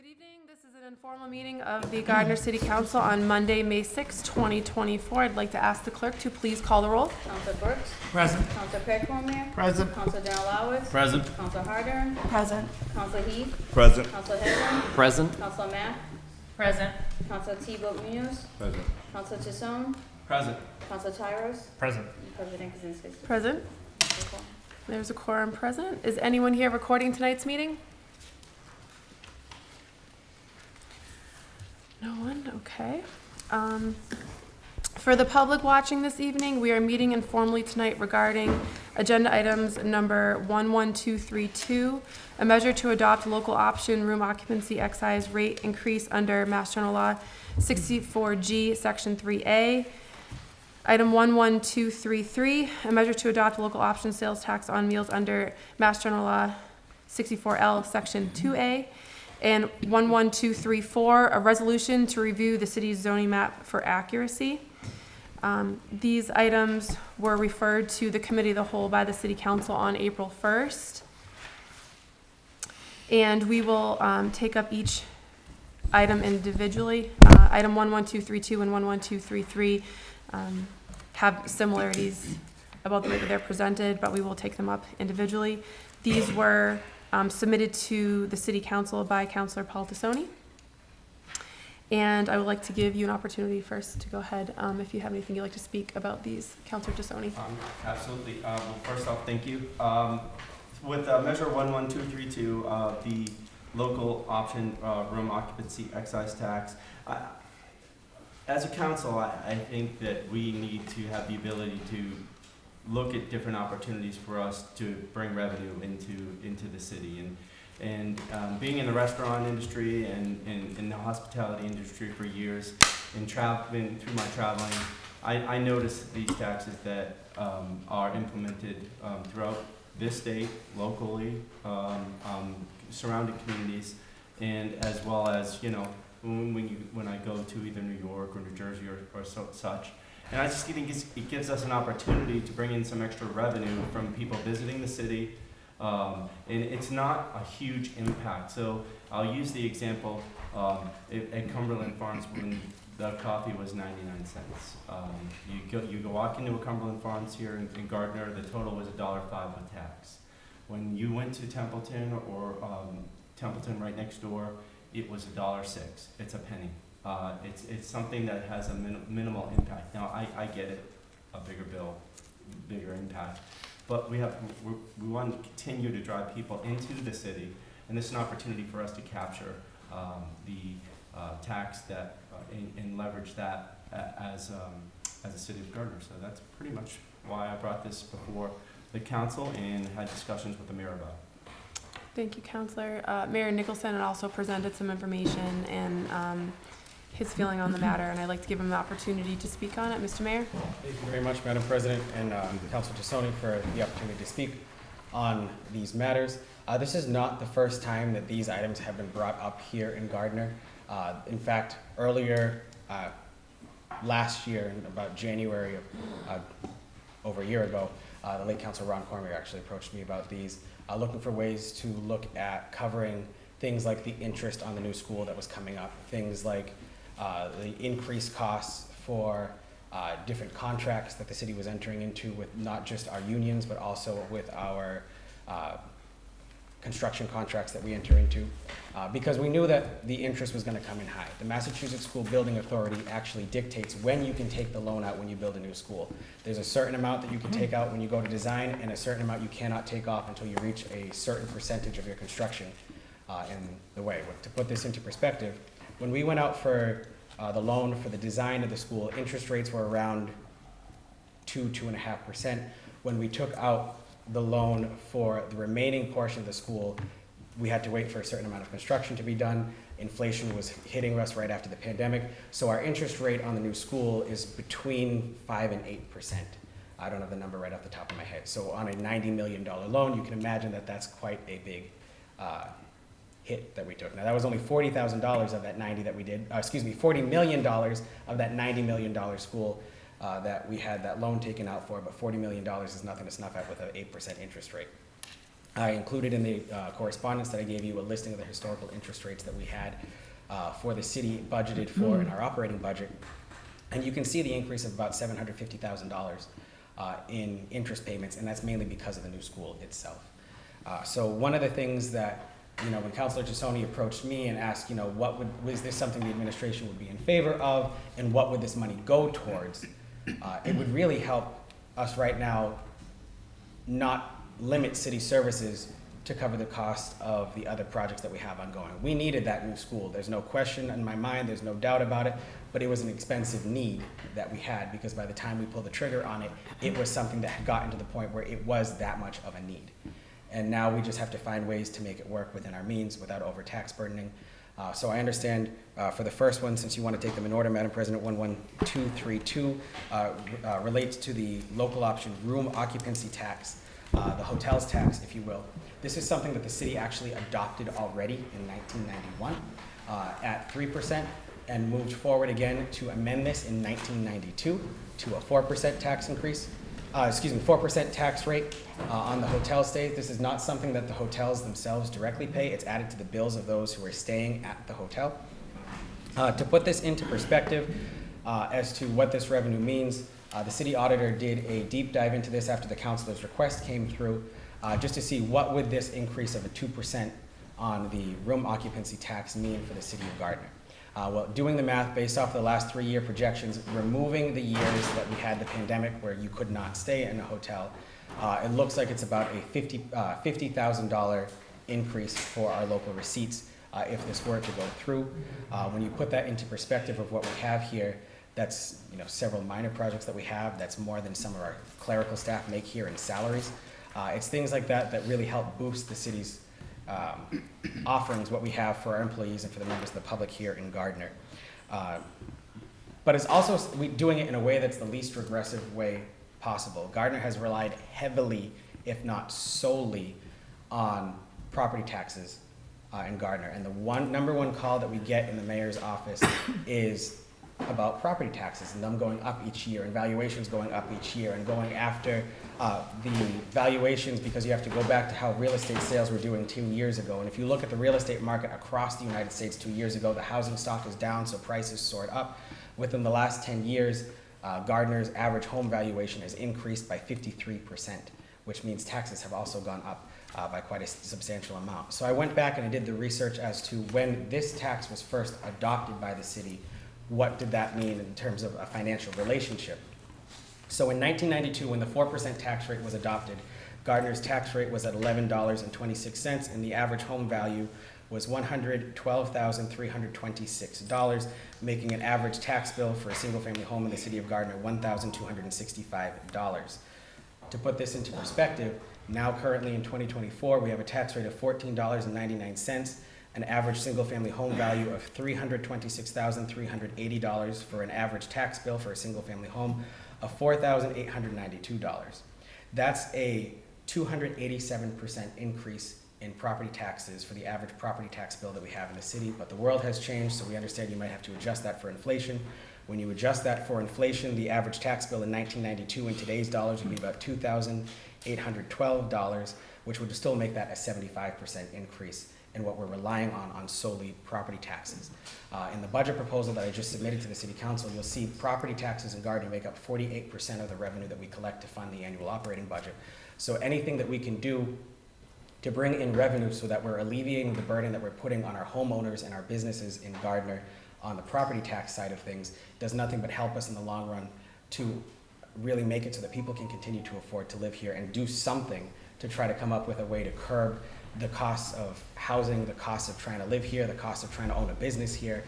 Good evening. This is an informal meeting of the Gardner City Council on Monday, May 6, 2024. I'd like to ask the clerk to please call the roll. Councilor Brooks. Present. Councilor Craig-Cormier. Present. Councilor Darrell Lowers. Present. Councilor Harder. Present. Councilor Heath. Present. Councilor Hedlund. Present. Councilor Mack. Present. Councilor T-Boat Munoz. Present. Councilor Chisholm. Present. Councilor Tyros. Present. And President Kaczynski. Present. There's a quorum present. Is anyone here recording tonight's meeting? No one? Okay. For the public watching this evening, we are meeting informally tonight regarding agenda items number 11232, a measure to adopt local option room occupancy excise rate increase under Mass General Law 64G, Section 3A. Item 11233, a measure to adopt local option sales tax on meals under Mass General Law 64L, Section 2A. And 11234, a resolution to review the city's zoning map for accuracy. These items were referred to the Committee of the Whole by the City Council on April 1st. And we will take up each item individually. Item 11232 and 11233 have similarities about the way that they're presented, but we will take them up individually. These were submitted to the City Council by Councilor Paul Tassoni. And I would like to give you an opportunity first to go ahead if you have anything you'd like to speak about these, Councilor Tassoni. Absolutely. Well, first off, thank you. With measure 11232, the local option room occupancy excise tax, as a council, I think that we need to have the ability to look at different opportunities for us to bring revenue into the city. And being in the restaurant industry and in the hospitality industry for years, and traveling through my traveling, I noticed these taxes that are implemented throughout this state, locally, surrounding communities, and as well as, you know, when I go to either New York or New Jersey or such. And I just think it gives us an opportunity to bring in some extra revenue from people visiting the city. And it's not a huge impact. So I'll use the example at Cumberland Farms when the coffee was 99 cents. You go walk into a Cumberland Farms here in Gardner, the total was $1.05 with tax. When you went to Templeton or Templeton right next door, it was $1.06. It's a penny. It's something that has a minimal impact. Now, I get it, a bigger bill, bigger impact, but we want to continue to drive people into the city, and this is an opportunity for us to capture the tax that and leverage that as a city of Gardner. So that's pretty much why I brought this before the council and had discussions with the mayor about it. Thank you, Councilor. Mayor Nicholson had also presented some information and his feeling on the matter, and I'd like to give him the opportunity to speak on it. Mr. Mayor? Thank you very much, Madam President, and Councilor Tassoni for the opportunity to speak on these matters. This is not the first time that these items have been brought up here in Gardner. In fact, earlier last year, in about January of over a year ago, the late Councilor Ron Cormier actually approached me about these, looking for ways to look at covering things like the interest on the new school that was coming up, things like the increased costs for different contracts that the city was entering into with not just our unions, but also with our construction contracts that we enter into, because we knew that the interest was going to come in high. The Massachusetts School Building Authority actually dictates when you can take the loan out when you build a new school. There's a certain amount that you can take out when you go to design, and a certain amount you cannot take off until you reach a certain percentage of your construction in the way. To put this into perspective, when we went out for the loan for the design of the school, interest rates were around 2.5%. When we took out the loan for the remaining portion of the school, we had to wait for a certain amount of construction to be done. Inflation was hitting us right after the pandemic, so our interest rate on the new school is between 5 and 8%. I don't have the number right off the top of my head. So on a $90 million loan, you can imagine that that's quite a big hit that we took. Now that was only $40,000 of that 90 that we did, $40 million of that $90 million school that we had that loan taken out for, but $40 million is nothing to snuff at with an 8% interest rate. I included in the correspondence that I gave you a listing of the historical interest rates that we had for the city budgeted for in our operating budget. And you can see the increase of about $750,000 in interest payments, and that's mainly because of the new school itself. So one of the things that, when Councilor Gisoni approached me and asked, was this something the administration would be in favor of, and what would this money go towards? It would really help us right now not limit city services to cover the cost of the other projects that we have ongoing. We needed that new school. There's no question in my mind, there's no doubt about it, but it was an expensive need that we had, because by the time we pulled the trigger on it, it was something that had gotten to the point where it was that much of a need. And now we just have to find ways to make it work within our means without over tax burdening. So I understand for the first one, since you want to take them in order, Madam President, 11232 relates to the local option room occupancy tax, the hotels tax, if you will. This is something that the city actually adopted already in 1991 at 3%, and moved forward again to amend this in 1992 to a 4% tax increase. 4% tax rate on the hotel stays. This is not something that the hotels themselves directly pay. It's added to the bills of those who are staying at the hotel. To put this into perspective as to what this revenue means, the city auditor did a deep dive into this after the councilor's request came through, just to see what would this increase of a 2% on the room occupancy tax mean for the city of Gardner. Well, doing the math based off the last 3-year projections, removing the years that we had the pandemic where you could not stay in a hotel, it looks like it's about a $50,000 increase for our local receipts if this were to go through. When you put that into perspective of what we have here, that's several minor projects that we have. That's more than some of our clerical staff make here in salaries. It's things like that that really help boost the city's offerings, what we have for our employees and for the members of the public here in Gardner. But it's also doing it in a way that's the least regressive way possible. Gardner has relied heavily, if not solely, on property taxes in Gardner. And the number one call that we get in the mayor's office is about property taxes and them going up each year and valuations going up each year, and going after the valuations, because you have to go back to how real estate sales were doing 2 years ago. And if you look at the real estate market across the United States 2 years ago, the housing stock is down, so prices soared up. Within the last 10 years, Gardner's average home valuation has increased by 53%, which means taxes have also gone up by quite a substantial amount. So I went back and I did the research as to when this tax was first adopted by the city, what did that mean in terms of a financial relationship. So in 1992, when the 4% tax rate was adopted, Gardner's tax rate was at $11.26, and the average home value was $112,326, making an average tax bill for a single-family home in the city of Gardner $1,265. To put this into perspective, now currently in 2024, we have a tax rate of $14.99, an average single-family home value of $326,380 for an average tax bill for a single-family home of $4,892. That's a 287% increase in property taxes for the average property tax bill that we have in the city. But the world has changed, so we understand you might have to adjust that for inflation. When you adjust that for inflation, the average tax bill in 1992 in today's dollars would be about $2,812, which would still make that a 75% increase in what we're relying on solely property taxes. In the budget proposal that I just submitted to the City Council, you'll see property taxes in Gardner make up 48% of the revenue that we collect to fund the annual operating budget. So anything that we can do to bring in revenue so that we're alleviating the burden that we're putting on our homeowners and our businesses in Gardner on the property tax side of things does nothing but help us in the long run to really make it so that people can continue to afford to live here, and do something to try to come up with a way to curb the costs of housing, the costs of trying to live here, the cost of trying to own a business here.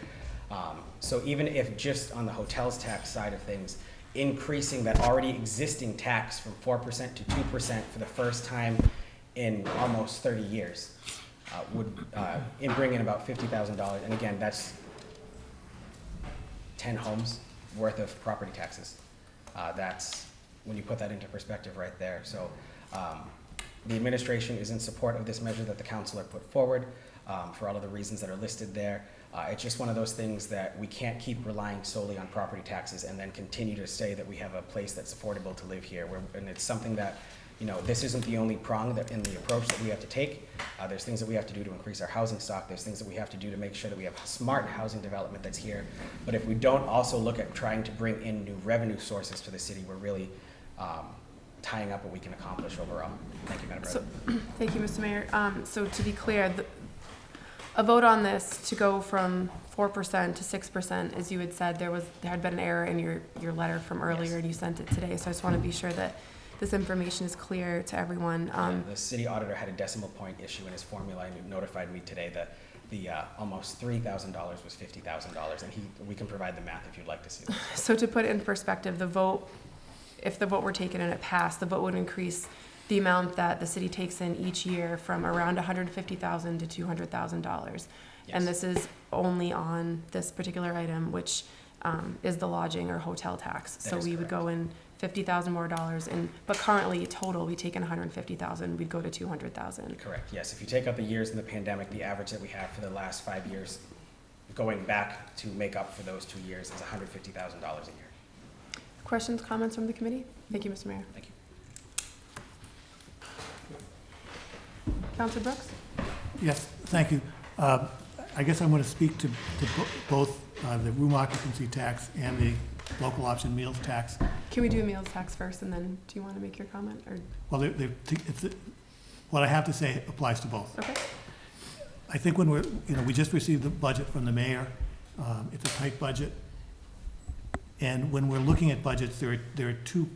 So even if just on the hotels tax side of things, increasing that already existing tax from 4% to 2% for the first time in almost 30 years would bring in about $50,000. And again, that's 10 homes worth of property taxes. That's, when you put that into perspective, right there. So the administration is in support of this measure that the councilor put forward for all of the reasons that are listed there. It's just one of those things that we can't keep relying solely on property taxes and then continue to say that we have a place that's affordable to live here. And it's something that this isn't the only prong that in the approach that we have to take. There's things that we have to do to increase our housing stock. There's things that we have to do to make sure that we have smart housing development that's here. But if we don't also look at trying to bring in new revenue sources to the city, we're really tying up what we can accomplish overall. Thank you, Madam President. Thank you, Mr. Mayor. So to be clear, a vote on this to go from 4% to 6%, as you had said, there had been an error in your letter from earlier, Yes. and you sent it today. So I just want to be sure that this information is clear to everyone. The city auditor had a decimal point issue in his formula and notified me today that the almost $3,000 was $50,000, and we can provide the math if you'd like to see that. So to put it in perspective, if the vote were taken and it passed, the vote would increase the amount that the city takes in each year from around $150,000 to $200,000. Yes. And this is only on this particular item, which is the lodging or hotel tax. That So is we would go in $50,000 more dollars, but currently total, we take in $150,000, we'd go to $200,000. Correct, yes. If you take out the years in the pandemic, the average that we have for the last 5 years, going back to make up for those 2 years, is $150,000 a year. Questions, comments from the committee? Thank you, Mr. Mayor. Thank you. Councilor Brooks? Yes, thank you. I guess I'm going to speak to both the room occupancy tax and the local option meals tax. Can we do a meals tax first, and then do you want to make your comment, or? Well, what I have to say applies to both. Okay. I think when we just received the budget from the mayor. It's a tight budget. And when we're looking at budgets, there are two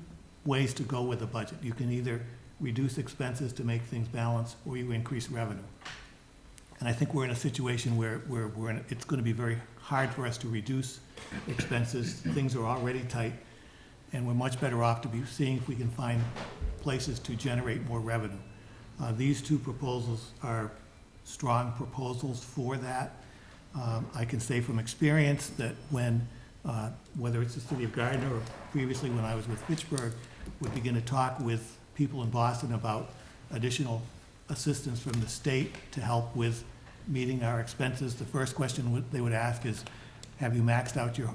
ways to go with a budget. You can either reduce expenses to make things balance, or you increase revenue. And I think we're in a situation where it's going to be very hard for us to reduce expenses. Things are already tight, and we're much better off to be seeing if we can find places to generate more revenue. These two proposals are strong proposals for that. I can say from experience that when, whether it's the city of Gardner or previously when I was with Fitchburg, would begin to talk with people in Boston about additional assistance from the state to help with meeting our expenses. The first question they would ask is, have you maxed out your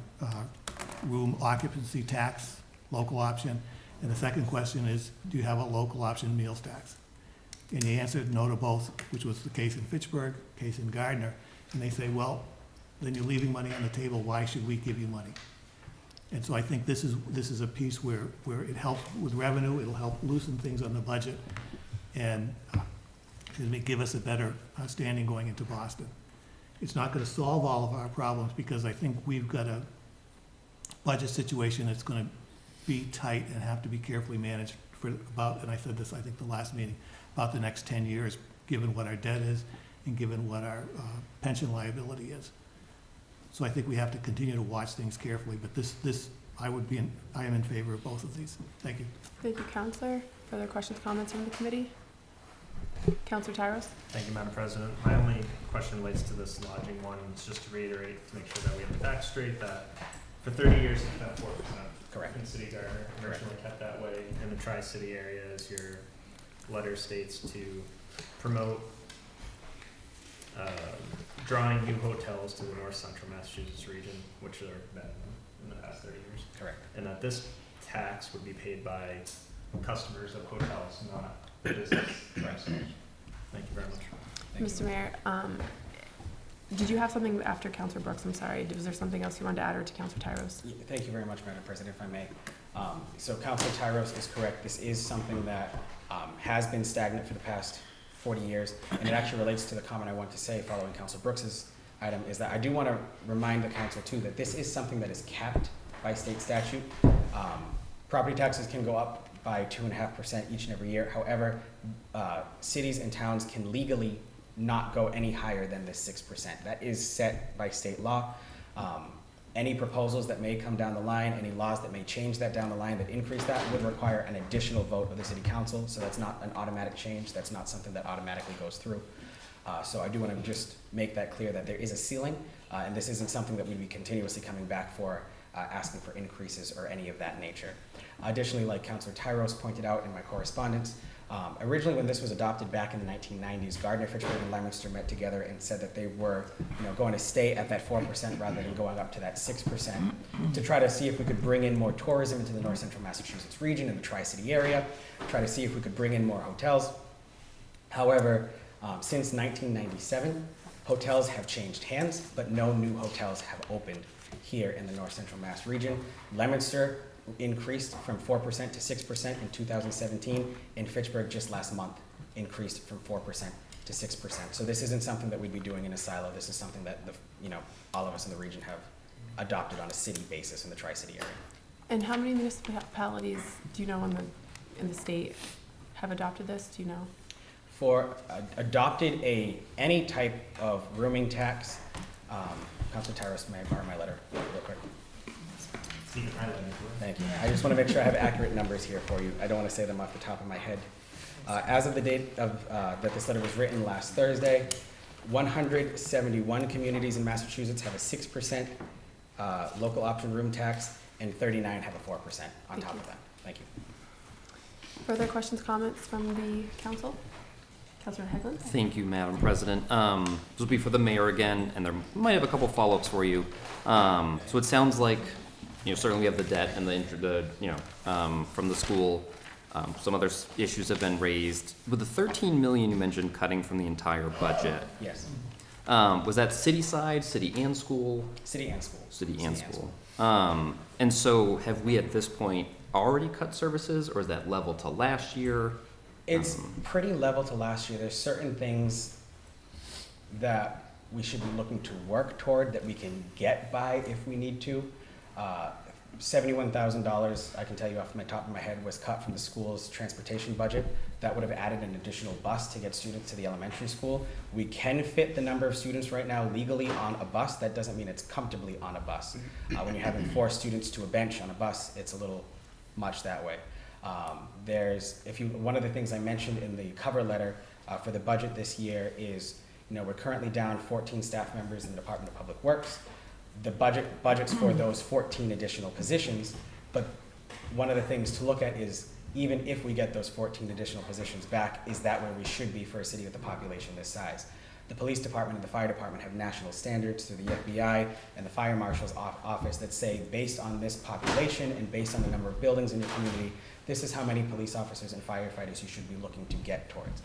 room occupancy tax, local option? And the second question is, do you have a local option meals tax? And he answered no to both, which was the case in Fitchburg, case in Gardner. And they say, well, then you're leaving money on the table. Why should we give you money? And so I think this is a piece where it helps with revenue. It'll help loosen things on the budget and give us a better standing going into Boston. It's not going to solve all of our problems because I think we've got a budget situation that's going to be tight and have to be carefully managed for about, and I said this I think the last meeting, about the next 10 years, given what our debt is and given what our pension liability is. So I think we have to continue to watch things carefully, but I am in favor of both of these. Thank you. Thank you, Councilor. Further questions, comments from the committee? Councilor Tyros? Thank you, Madam President. My only question relates to this lodging one. It's just to reiterate, to make sure that we have the facts straight, that for 30 years it's been 4%. Correct. In City Gardner, originally kept that way. In the Tri-City area, as your letter states, to promote drawing new hotels to the north central Massachusetts region, which there have been in the past 30 years. Correct. And that this tax would be paid by customers of hotels, not business themselves. Thank you very much. Thank Mr. you. Mayor, did you have something after Councilor Brooks? I'm sorry. Was there something else you wanted to add, or to Councilor Tyros? Thank you very much, Madam President, if I may. So Councilor Tyros is correct. This is something that has been stagnant for the past 40 years, and it actually relates to the comment I want to say following Councilor Brooks's item, is that I do want to remind the council too that this is something that is capped by state statute. Property taxes can go up by 2.5% each and every year. However, cities and towns can legally not go any higher than this 6%. That is set by state law. Any proposals that may come down the line, any laws that may change that down the line that increase that would require an additional vote of the city council. So that's not an automatic change. That's not something that automatically goes through. So I do want to just make that clear that there is a ceiling, and this isn't something that we'd be continuously coming back for, asking for increases or any of that nature. Additionally, like Councilor Tyros pointed out in my correspondence, Originally, when this was adopted back in the 1990s, Gardner, Fitchburg, and Leominster met together and said that they were, going to stay at that 4% rather than going up to that 6% to try to see if we could bring in more tourism into the North Central Massachusetts region and the Tri-City area, try to see if we could bring in more hotels. However, since 1997, hotels have changed hands, but no new hotels have opened here in the North Central Mass region. Leominster increased from 4% to 6% in 2017, and Fitchburg just last month increased from 4% to 6%. So this isn't something that we'd be doing in a silo. This is something that all of us in the region have adopted on a city basis in the Tri-City area. And how many municipalities do you know in the state have adopted this? Do you know? For adopted any type of rooming tax, Councilor Tyrus, may I borrow my letter real quick? Thank you. I just want to make sure I have accurate numbers here for you. I don't want to say them off the top of my head. As of the date of that this letter was written last Thursday, 171 communities in Massachusetts have a 6% local option room tax, and 39 have a 4% on top of that. Thank you. Further questions, comments from the council? Councilor Hegland? Thank you, Madam President. This will be for the mayor again, and there might have a couple follow-ups for you. So it sounds like, certainly we have the debt and from the school. Some other issues have been raised. With the 13 million you mentioned cutting from the entire budget, Yes. was that city side, city and school? City and school. City and school. And so have we at this point already cut services, or is that level to last year? It's pretty level to last year. There's certain things that we should be looking to work toward that we can get by if we need to. $71,000, I can tell you off the top of my head, was cut from the school's transportation budget. That would have added an additional bus to get students to the elementary school. We can fit the number of students right now legally on a bus. That doesn't mean it's comfortably on a bus. When you're having 4 students to a bench on a bus, it's a little much that way. One of the things I mentioned in the cover letter for the budget this year is, we're currently down 14 staff members in the Department of Public Works. The budget's for those 14 additional positions, but one of the things to look at is, even if we get those 14 additional positions back, is that where we should be for a city with a population this size? The police department and the fire department have national standards through the FBI and the fire marshal's office that say, based on this population and based on the number of buildings in your community, this is how many police officers and firefighters you should be looking to get towards.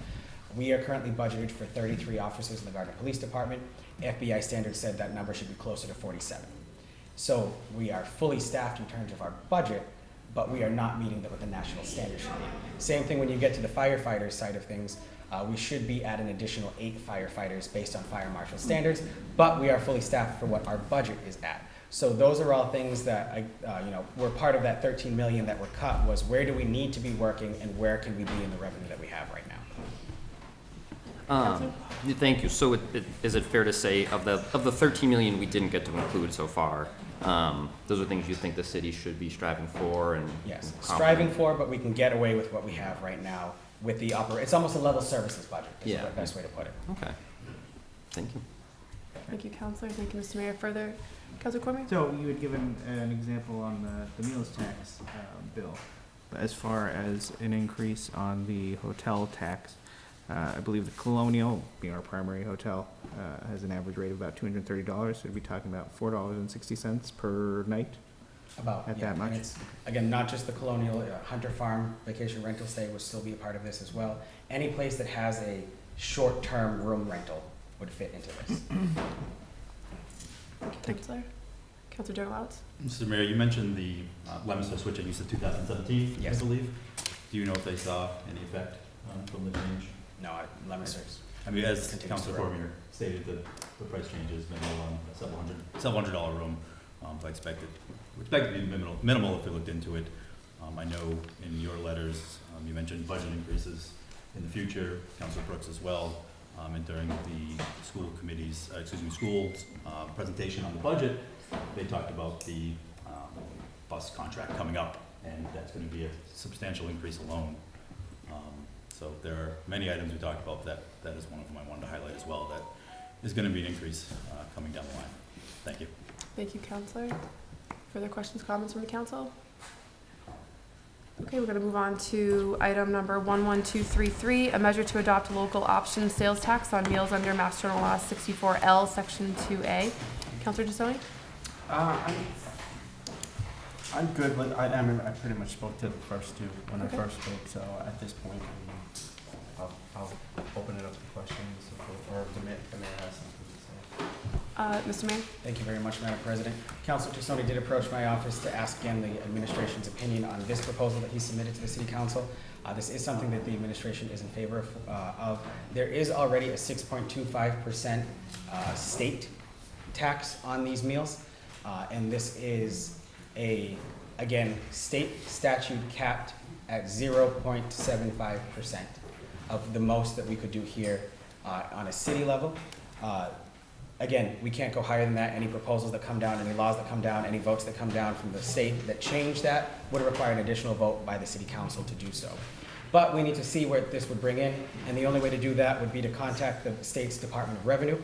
We are currently budgeted for 33 officers in the Gardner Police Department. FBI standards said that number should be closer to 47. So we are fully staffed in terms of our budget, but we are not meeting what the national standard should be. Same thing when you get to the firefighters side of things. We should be at an additional 8 firefighters based on fire marshal standards, but we are fully staffed for what our budget is at. So those are all things that were part of that 13 million that were cut. Was where do we need to be working, and where can we be in the revenue that we have right now? Thank you. So is it fair to say of the 13 million we didn't get to include so far, those are things you think the city should be striving for? And yes, striving for, but we can get away with what we have right now with the it's almost a level services budget. Is the best way to put it. Okay. Thank you. Thank you, Councilor. Thank you, Mr. Mayor. Further, Councilor Cormier? So you had given an example on the meals tax bill, but as far as an increase on the hotel tax, I believe the Colonial, being our primary hotel, has an average rate of about $230. So we'd be talking about $4.60 per night. That much. And it's, again, not just the Colonial, Hunter Farm vacation rental stay would still be a part of this as well. Any place that has a short-term room rental would fit into this. Thank you, Councilor. Councilor Derwowitz? Mr. Mayor, you mentioned the Leominster switching. You said 2017, yes. I believe. Do you know if they saw any effect from the change? No, Leominster's. I mean, as Councilor Cormier stated, the price change has been on a several $100 room. So I expect it to be minimal if we looked into it. I know in your letters you mentioned budget increases in the future, Councilor Brooks as well, and during the school's presentation on the budget, they talked about the bus contract coming up, and that's going to be a substantial increase alone. So there are many items we talked about, that is one of them I wanted to highlight as well, that is going to be an increase coming down the line. Thank you. Thank you, Councilor. Further questions, comments from the council? Okay, we're gonna move on to item number 11233, a measure to adopt local option sales tax on meals under Mass General Law 64L, Section 2A. Counselor DeSoni? I'm good with, I pretty much spoke to the first two when Okay. I first spoke, so at this point, I'll open it up to questions or the mayor has something to say. Mr. Mayor? Thank you very much, Madam President. Councilor Tassoni did approach my office to ask again the administration's opinion on this proposal that he submitted to the City Council. This is something that the administration is in favor of. There is already a 6.25% state tax on these meals, and this is again, state statute capped at 0.75% of the most that we could do here on a city level. Again, we can't go higher than that. Any proposals that come down, any laws that come down, any votes that come down from the state that change that would require an additional vote by the City Council to do so. But we need to see where this would bring in, and the only way to do that would be to contact the state's Department of Revenue.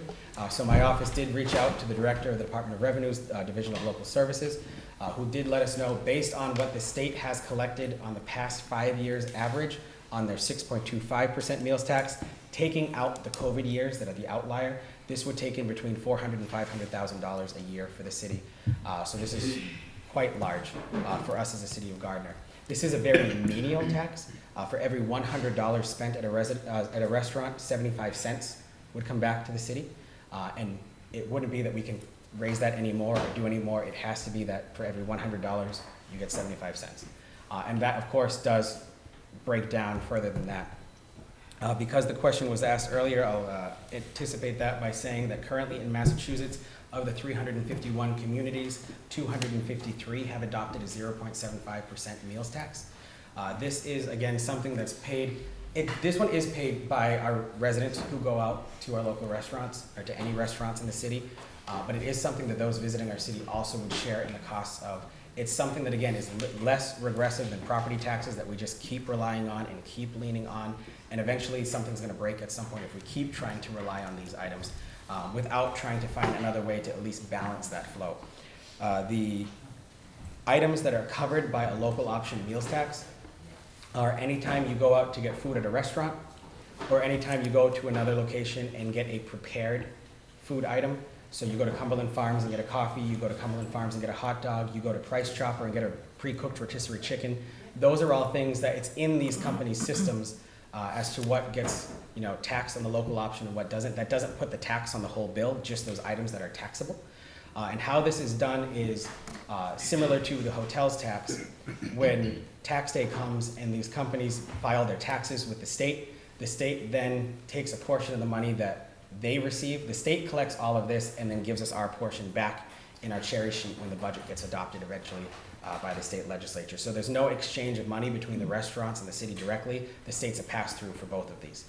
So my office did reach out to the Director of the Department of Revenue's Division of Local Services, who did let us know, based on what the state has collected on the past 5 years average on their 6.25% meals tax, taking out the COVID years that are the outlier, this would take in between $400,000 and $500,000 a year for the city. So this is quite large for us as a city of Gardner. This is a very menial tax. For every $100 spent at a restaurant, 75 cents would come back to the city. And it wouldn't be that we can raise that anymore or do any more. It has to be that for every $100, you get 75 cents. And that, of course, does break down further than that. Because the question was asked earlier, I'll anticipate that by saying that currently in Massachusetts, of the 351 communities, 253 have adopted a 0.75% meals tax. This is, again, something that's paid. This one is paid by our residents who go out to our local restaurants or to any restaurants in the city, but it is something that those visiting our city also would share in the costs of. It's something that, again, is less regressive than property taxes that we just keep relying on and keep leaning on, and eventually something's going to break at some point if we keep trying to rely on these items without trying to find another way to at least balance that flow. The items that are covered by a local option meals tax are anytime you go out to get food at a restaurant or anytime you go to another location and get a prepared food item. So you go to Cumberland Farms and get a coffee, you go to Cumberland Farms and get a hot dog, you go to Price Chopper and get a pre-cooked rotisserie chicken. Those are all things that it's in these companies' systems as to what gets taxed on the local option and what doesn't. That doesn't put the tax on the whole bill, just those items that are taxable. And how this is done is similar to the hotels tax. When tax day comes and these companies file their taxes with the state then takes a portion of the money that they receive. The state collects all of this and then gives us our portion back in our cherry sheet when the budget gets adopted eventually by the state legislature. So there's no exchange of money between the restaurants and the city directly. The state's a pass-through for both of these.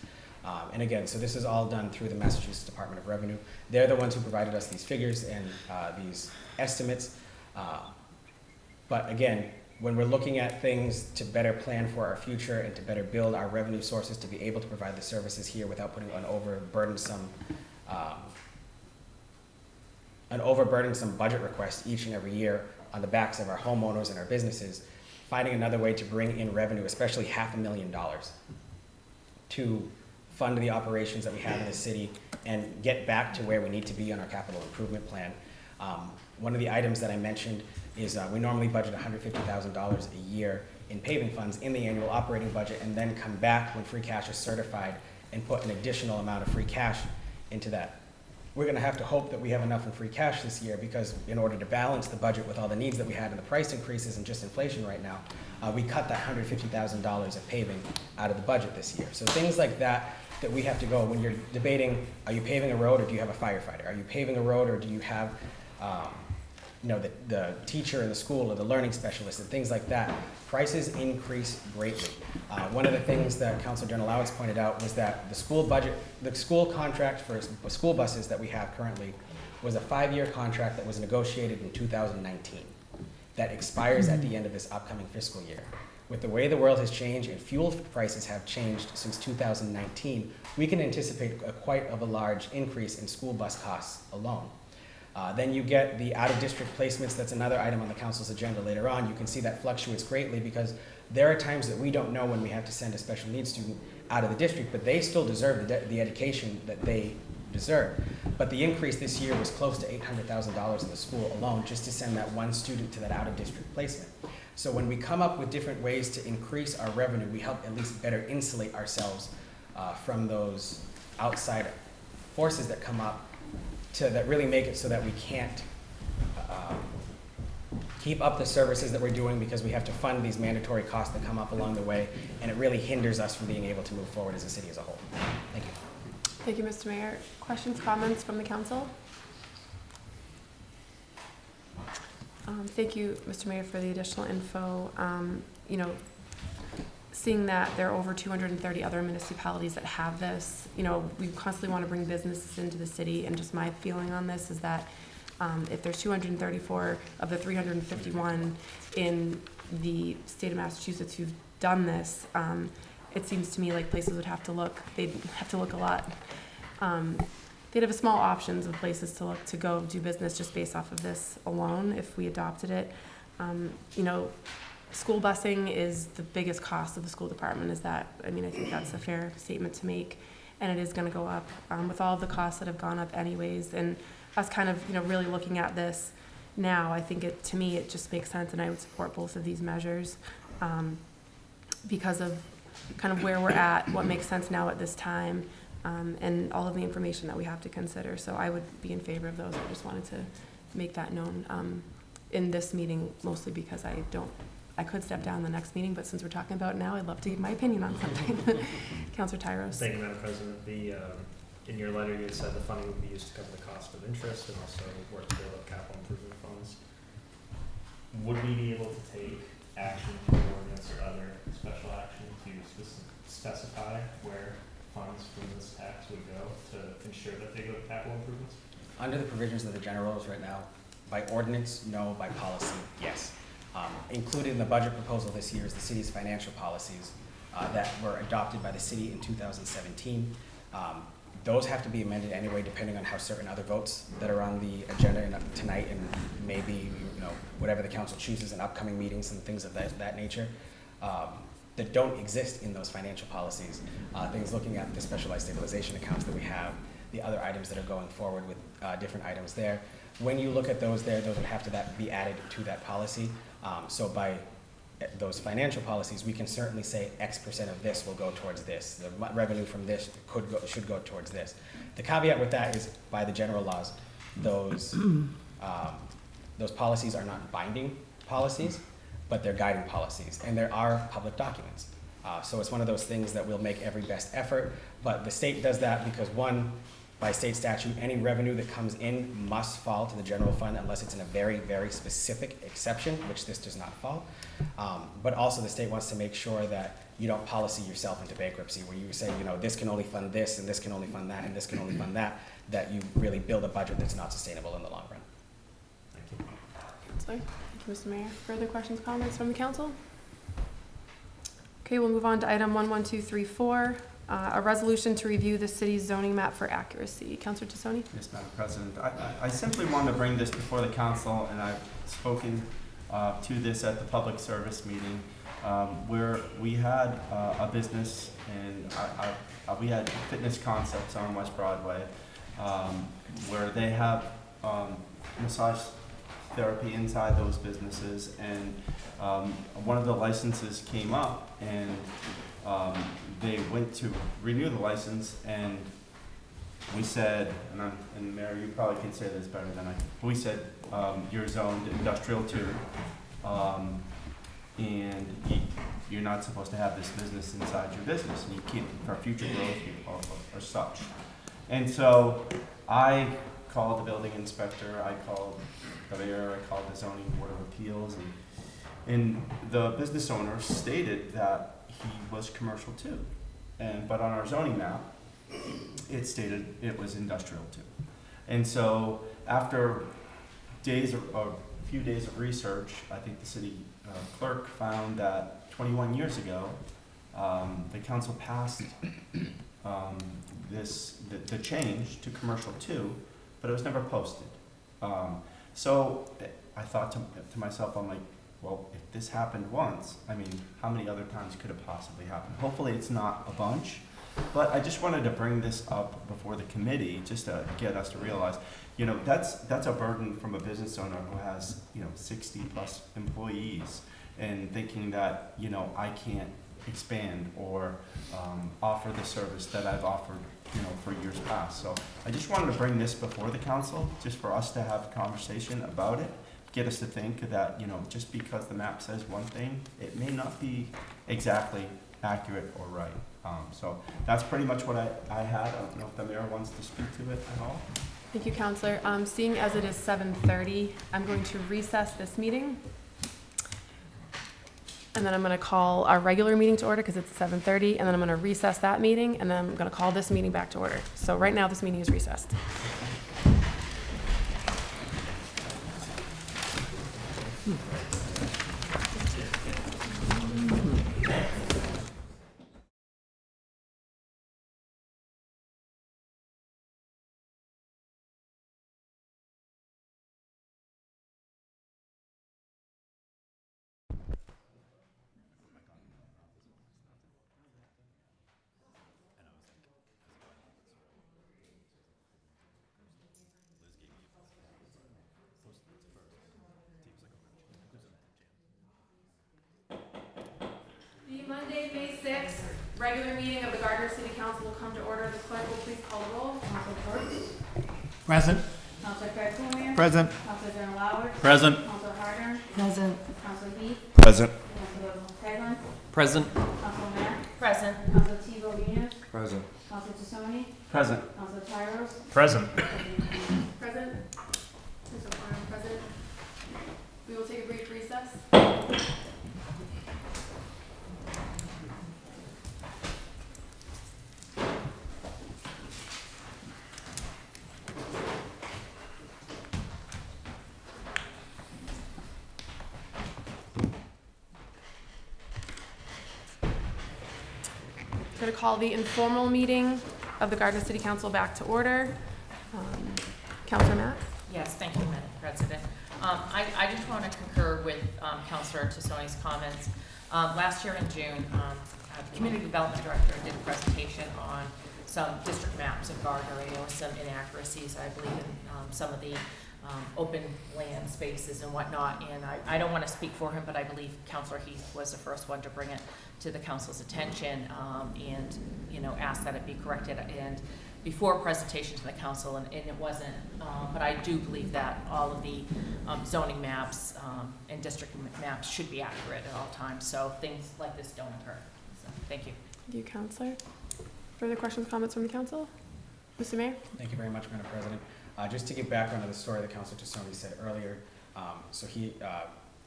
And again, so this is all done through the Massachusetts Department of Revenue. They're the ones who provided us these figures and these estimates. But again, when we're looking at things to better plan for our future and to better build our revenue sources to be able to provide the services here without putting an overburdensome budget request each and every year on the backs of our homeowners and our businesses, finding another way to bring in revenue, especially $500,000, to fund the operations that we have in the city and get back to where we need to be on our capital improvement plan. One of the items that I mentioned is we normally budget $150,000 a year in paving funds in the annual operating budget and then come back when free cash is certified and put an additional amount of free cash into that. We're going to have to hope that we have enough in free cash this year because in order to balance the budget with all the needs that we had and the price increases and just inflation right now, we cut that $150,000 of paving out of the budget this year. So things like that we have to go when you're debating, are you paving a road or do you have a firefighter? Are you paving a road or do you have the teacher in the school or the learning specialist and things like that? Prices increase greatly. One of the things that Councilor Donalowitz pointed out was that the school contract for school buses that we have currently was a 5-year contract that was negotiated in 2019 that expires at the end of this upcoming fiscal year. With the way the world has changed and fuel prices have changed since 2019, we can anticipate quite a large increase in school bus costs alone. Then you get the out-of-district placements. That's another item on the council's agenda later on. You can see that fluctuates greatly because there are times that we don't know when we have to send a special needs student out of the district, but they still deserve the education that they deserve. But the increase this year was close to $800,000 in the school alone just to send that one student to that out-of-district placement. So when we come up with different ways to increase our revenue, we help at least better insulate ourselves from those outside forces that come up that really make it so that we can't keep up the services that we're doing because we have to fund these mandatory costs that come up along the way, and it really hinders us from being able to move forward as a city as a whole. Thank you. Thank you, Mr. Mayor. Questions, comments from the council? Thank you, Mr. Mayor, for the additional info. You know, seeing that there are over 230 other municipalities that have this, you know, we constantly want to bring businesses into the city, and just my feeling on this is that if there's 234 of the 351 in the state of Massachusetts who've done this, it seems to me like places would have to look, they'd have to look a lot. They'd have small options of places to look to go do business just based off of this alone if we adopted it. You know, school busing is the biggest cost of the school department. Is that, I mean, I think that's a fair statement to make, and it is going to go up with all of the costs that have gone up anyways. And us kind of, you know, really looking at this now, I think to me, it just makes sense, and I would support both of these measures because of kind of where we're at, what makes sense now at this time, and all of the information that we have to consider. So I would be in favor of those. I just wanted to make that known in this meeting, mostly because I could step down the next meeting, but since we're talking about it now, I'd love to give my opinion on something. Councilor Tyros. Thank you, Madam President. In your letter, you had said the funding would be used to cover the cost of interest and also work to build up capital improvement funds. Would we be able to take action through ordinance or other special action to specify where funds from this tax would go to ensure that they go to capital improvements? Under the provisions of the general rules right now, by ordinance, no. By policy, yes. Included in the budget proposal this year is the city's financial policies that were adopted by the city in 2017. Those have to be amended anyway, depending on how certain other votes that are on the agenda tonight, and maybe, you know, whatever the council chooses in upcoming meetings and things of that nature, that don't exist in those financial policies. Things looking at the specialized stabilization accounts that we have, the other items that are going forward with different items there. When you look at those there, those would have to be added to that policy. So by those financial policies, we can certainly say X% of this will go towards this. The revenue from this should go towards this. The caveat with that is, by the general laws, those policies are not binding policies, but they're guiding policies, and there are public documents. So it's one of those things that we'll make every best effort, but the state does that because, one, by state statute, any revenue that comes in must fall to the general fund unless it's in a very, very specific exception, which this does not fall. But also the state wants to make sure that you don't policy yourself into bankruptcy, where you say, you know, this can only fund this, and this can only fund that, and this can only fund that, that you really build a budget that's not sustainable in the long run. Thank you. Thank you, Mr. Mayor. Further questions, comments from the council? Okay, we'll move on to item 11234. A resolution to review the city's zoning map for accuracy. Councilor Tassoni? Yes, Madam President. I simply wanted to bring this before the council, and I've spoken to this at the public service meeting, where we had a business, and we had Fitness Concepts on West Broadway, where they have massage therapy inside those businesses, and one of the licenses came up, and they went to renew the license, and we said, and Mayor, you probably can say this better than I can, we said, you're zoned industrial too, and you're not supposed to have this business inside your business, and you can't, for future growth or such. And so I called the building inspector, I called the mayor, I called the zoning board of appeals, and the business owner stated that he was commercial too. But on our zoning map, it stated it was industrial too. And so after a few days of research, I think the city clerk found that 21 years ago, the council passed the change to commercial too, but it was never posted. So I thought to myself, I'm like, well, if this happened once, I mean, how many other times could it possibly happen? Hopefully it's not a bunch, but I just wanted to bring this up before the committee, just to get us to realize, you know, that's a burden from a business owner who has, you know, 60 plus employees, and thinking that, you know, I can't expand or offer the service that I've offered, you know, for years past. So I just wanted to bring this before the council, just for us to have a conversation about it, get us to think that, you know, just because the map says one thing, it may not be exactly accurate or right. So that's pretty much what I had. I don't know if the mayor wants to speak to it at all. Thank you, Counselor. Seeing as it is 7:30, I'm going to recess this meeting. And then I'm going to call our regular meeting to order because it's 7:30, and then I'm going to recess that meeting, and then I'm going to call this meeting back to order. So right now, this meeting is recessed. The Monday, May 6th, regular meeting of the Gardner City Council will come to order. The clerk will please call the roll. Council Torts? Present? Council Craig Cormier? Present. Council Darren Lauer? Present. Council Harder? Present. Council Heath? Present. Council Caitlin? Present. Council Mack? Present. Council Tebow Munoz? Present. Council Tassoni? Present. Council Tyros? Present. Present. Mr. Farnham, present. We will take a brief recess. I'm going to call the informal meeting of the Gardner City Council back to order. Councilor Matt? Yes, thank you, Madam President. I just want to concur with Councilor Tassoni's comments. Last year in June, the Community Development Director did a presentation on some district maps of Gardner, and there were some inaccuracies, I believe, in some of the open land spaces and whatnot. And I don't want to speak for him, but I believe Councilor Heath was the first one to bring it to the council's attention and, you know, ask that it be corrected and before presentation to the council, and it wasn't. But I do believe that all of the zoning maps and district maps should be accurate at all times, so things like this don't occur. So, thank you. Thank you, Councilor. Further questions, comments from the council? Mr. Mayor? Thank you very much, Madam President. Just to give background to the story that Councilor Tassoni said earlier, so he,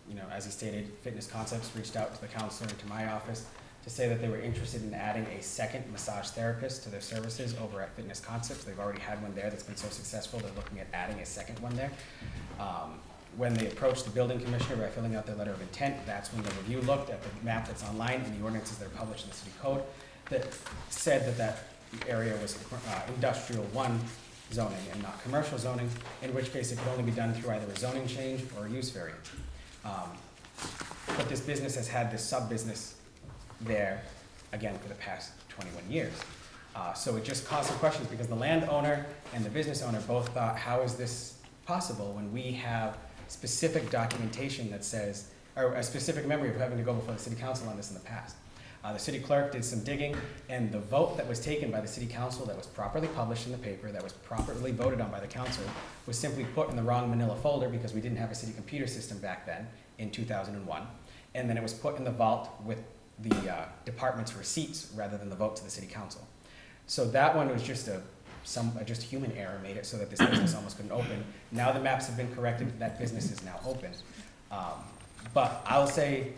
you know, as he stated, Fitness Concepts reached out to the councilor and to my office to say that they were interested in adding a second massage therapist to their services over at Fitness Concepts. They've already had one there that's been so successful, they're looking at adding a second one there. When they approached the building commissioner by filling out their letter of intent, that's when the review looked at the map that's online and the ordinances that are published in the city code that said that that area was industrial 1 zoning and not commercial zoning, in which case it could only be done through either a zoning change or a use variance. But this business has had this sub-business there, again, for the past 21 years. So it just caused some questions because the landowner and the business owner both thought, how is this possible when we have specific documentation that says, or a specific memory of having to go before the city council on this in the past. The city clerk did some digging, and the vote that was taken by the city council that was properly published in the paper, that was properly voted on by the council, was simply put in the wrong manila folder because we didn't have a city computer system back then in 2001. And then it was put in the vault with the department's receipts rather than the vote to the city council. So that one was just just human error made it so that this business almost couldn't open. Now the maps have been corrected, that business is now open. But I'll say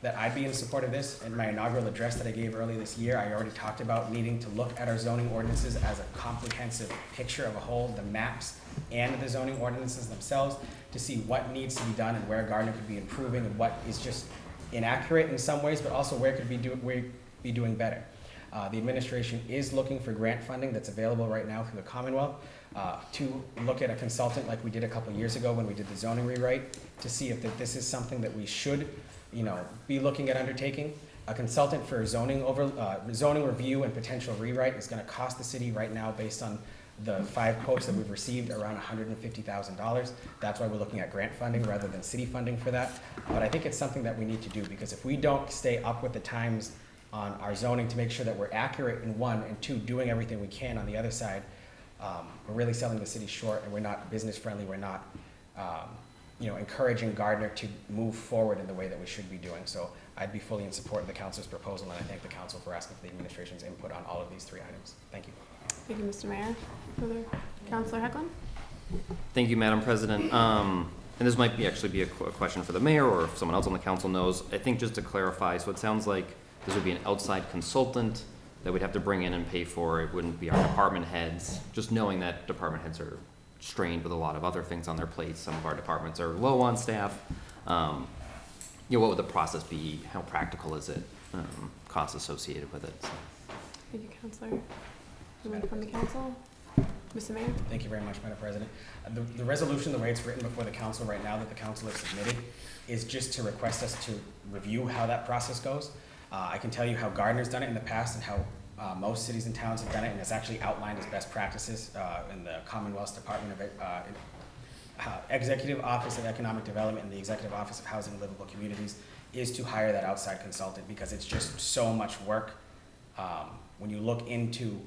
that I'd be in support of this. In my inaugural address that I gave earlier this year, I already talked about needing to look at our zoning ordinances as a comprehensive picture of a whole, the maps and the zoning ordinances themselves, to see what needs to be done and where Gardner could be improving and what is just inaccurate in some ways, but also where could we be doing better. The administration is looking for grant funding that's available right now through the Commonwealth to look at a consultant like we did a couple years ago when we did the zoning rewrite to see if this is something that we should, be looking at undertaking. A consultant for zoning review and potential rewrite is going to cost the city right now, based on the 5 quotes that we've received, around $150,000. That's why we're looking at grant funding rather than city funding for that. But I think it's something that we need to do, because if we don't stay up with the times on our zoning to make sure that we're accurate in one, and two, doing everything we can on the other side, we're really selling the city short, and we're not business friendly. We're not, encouraging Gardner to move forward in the way that we should be doing. So I'd be fully in support of the council's proposal, and I thank the council for asking for the administration's input on all of these 3 items. Thank you. Thank you, Mr. Mayor. Further, Councilor Hecklin? Thank you, Madam President. And this might actually be a question for the mayor, or if someone else on the council knows. I think just to clarify, so it sounds like this would be an outside consultant that we'd have to bring in and pay for. It wouldn't be our department heads, just knowing that department heads are strained with a lot of other things on their plates. Some of our departments are low on staff. What would the process be? How practical is it? Costs associated with it. So. Thank you, Councilor. Anyone from the council? Mr. Mayor? Thank you very much, Madam President. The resolution, the way it's written before the council right now that the council has submitted, is just to request us to review how that process goes. I can tell you how Gardner's done it in the past and how most cities and towns have done it, and it's actually outlined as best practices in the Commonwealth's Department of Executive Office of Economic Development and the Executive Office of Housing and Livable Communities, is to hire that outside consultant, because it's just so much work. When you look into,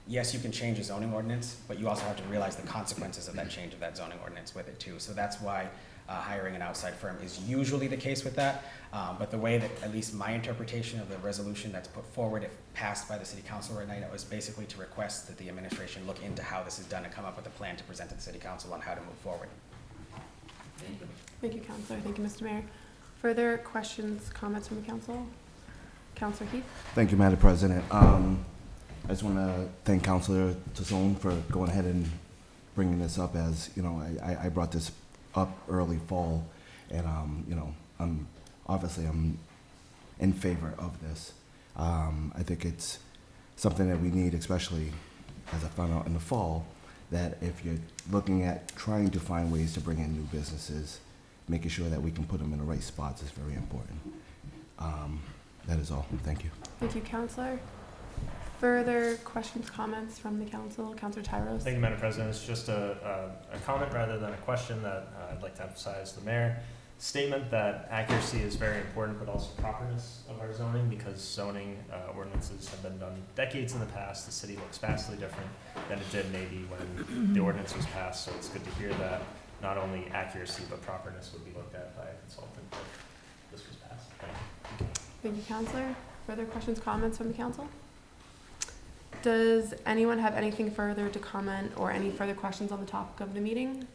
yes, you can change a zoning ordinance, but you also have to realize the consequences of that change of that zoning ordinance with it too. So that's why hiring an outside firm is usually the case with that. But the way that, at least my interpretation of the resolution that's put forward, if passed by the city council right now, it was basically to request that the administration look into how this is done and come up with a plan to present to the city council on how to move forward. Thank you. Thank you, Councilor. Thank you, Mr. Mayor. Further questions, comments from the council? Councilor Heath? Thank you, Madam President. I just want to thank Councilor Tassone for going ahead and bringing this up. As you know, I brought this up early fall, and I'm in favor of this. I think it's something that we need, especially as I found out in the fall, that if you're looking at trying to find ways to bring in new businesses, making sure that we can put them in the right spots is very important. That is all. Thank you. Thank you, Councilor. Further questions, comments from the council? Councilor Tyros? Thank you, Madam President. It's just a comment rather than a question that I'd like to emphasize. The mayor statement that accuracy is very important, but also properness of our zoning, because zoning ordinances have been done decades in the past. The city looks vastly different than it did maybe when the ordinance was passed. So it's good to hear that not only accuracy but properness would be looked at by a consultant if this was passed. Thank you. Thank you, Councilor. Further questions, comments from the council? Does anyone have anything further to comment or any further questions on the topic of the meeting?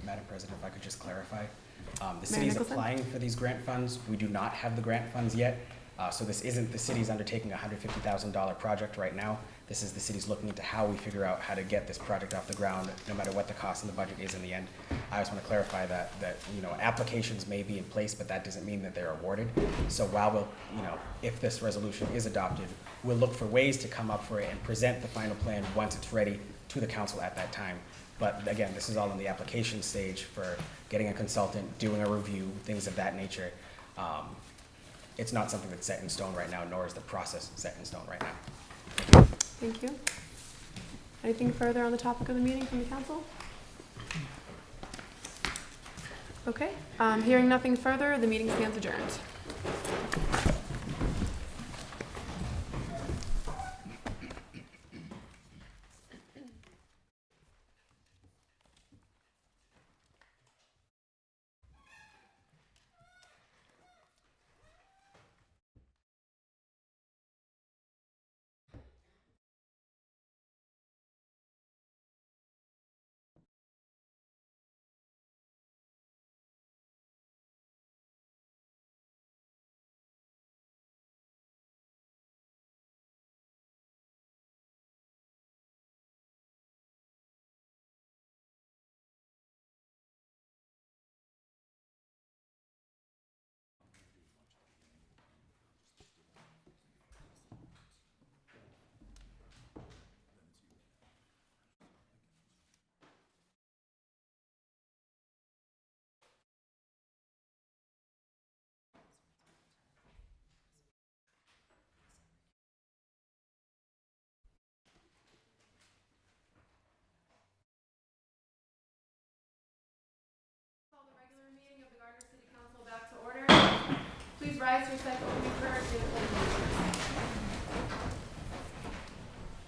Madam President, if I could just clarify. The Mayor city's Nicholson? applying for these grant funds. We do not have the grant funds yet. So this isn't the city's undertaking a $150,000 project right now. This is the city's looking into how we figure out how to get this project off the ground, no matter what the cost and the budget is in the end. I just want to clarify that applications may be in place, but that doesn't mean that they're awarded. So while if this resolution is adopted, we'll look for ways to come up for it and present the final plan once it's ready to the council at that time. But again, this is all in the application stage for getting a consultant, doing a review, things of that nature. It's not something that's set in stone right now, nor is the process set in stone right now. Thank you. Anything further on the topic of the meeting from the council? Okay, hearing nothing further, the meeting stands adjourned. rise to recite the opening prayer and say the pledge of allegiance.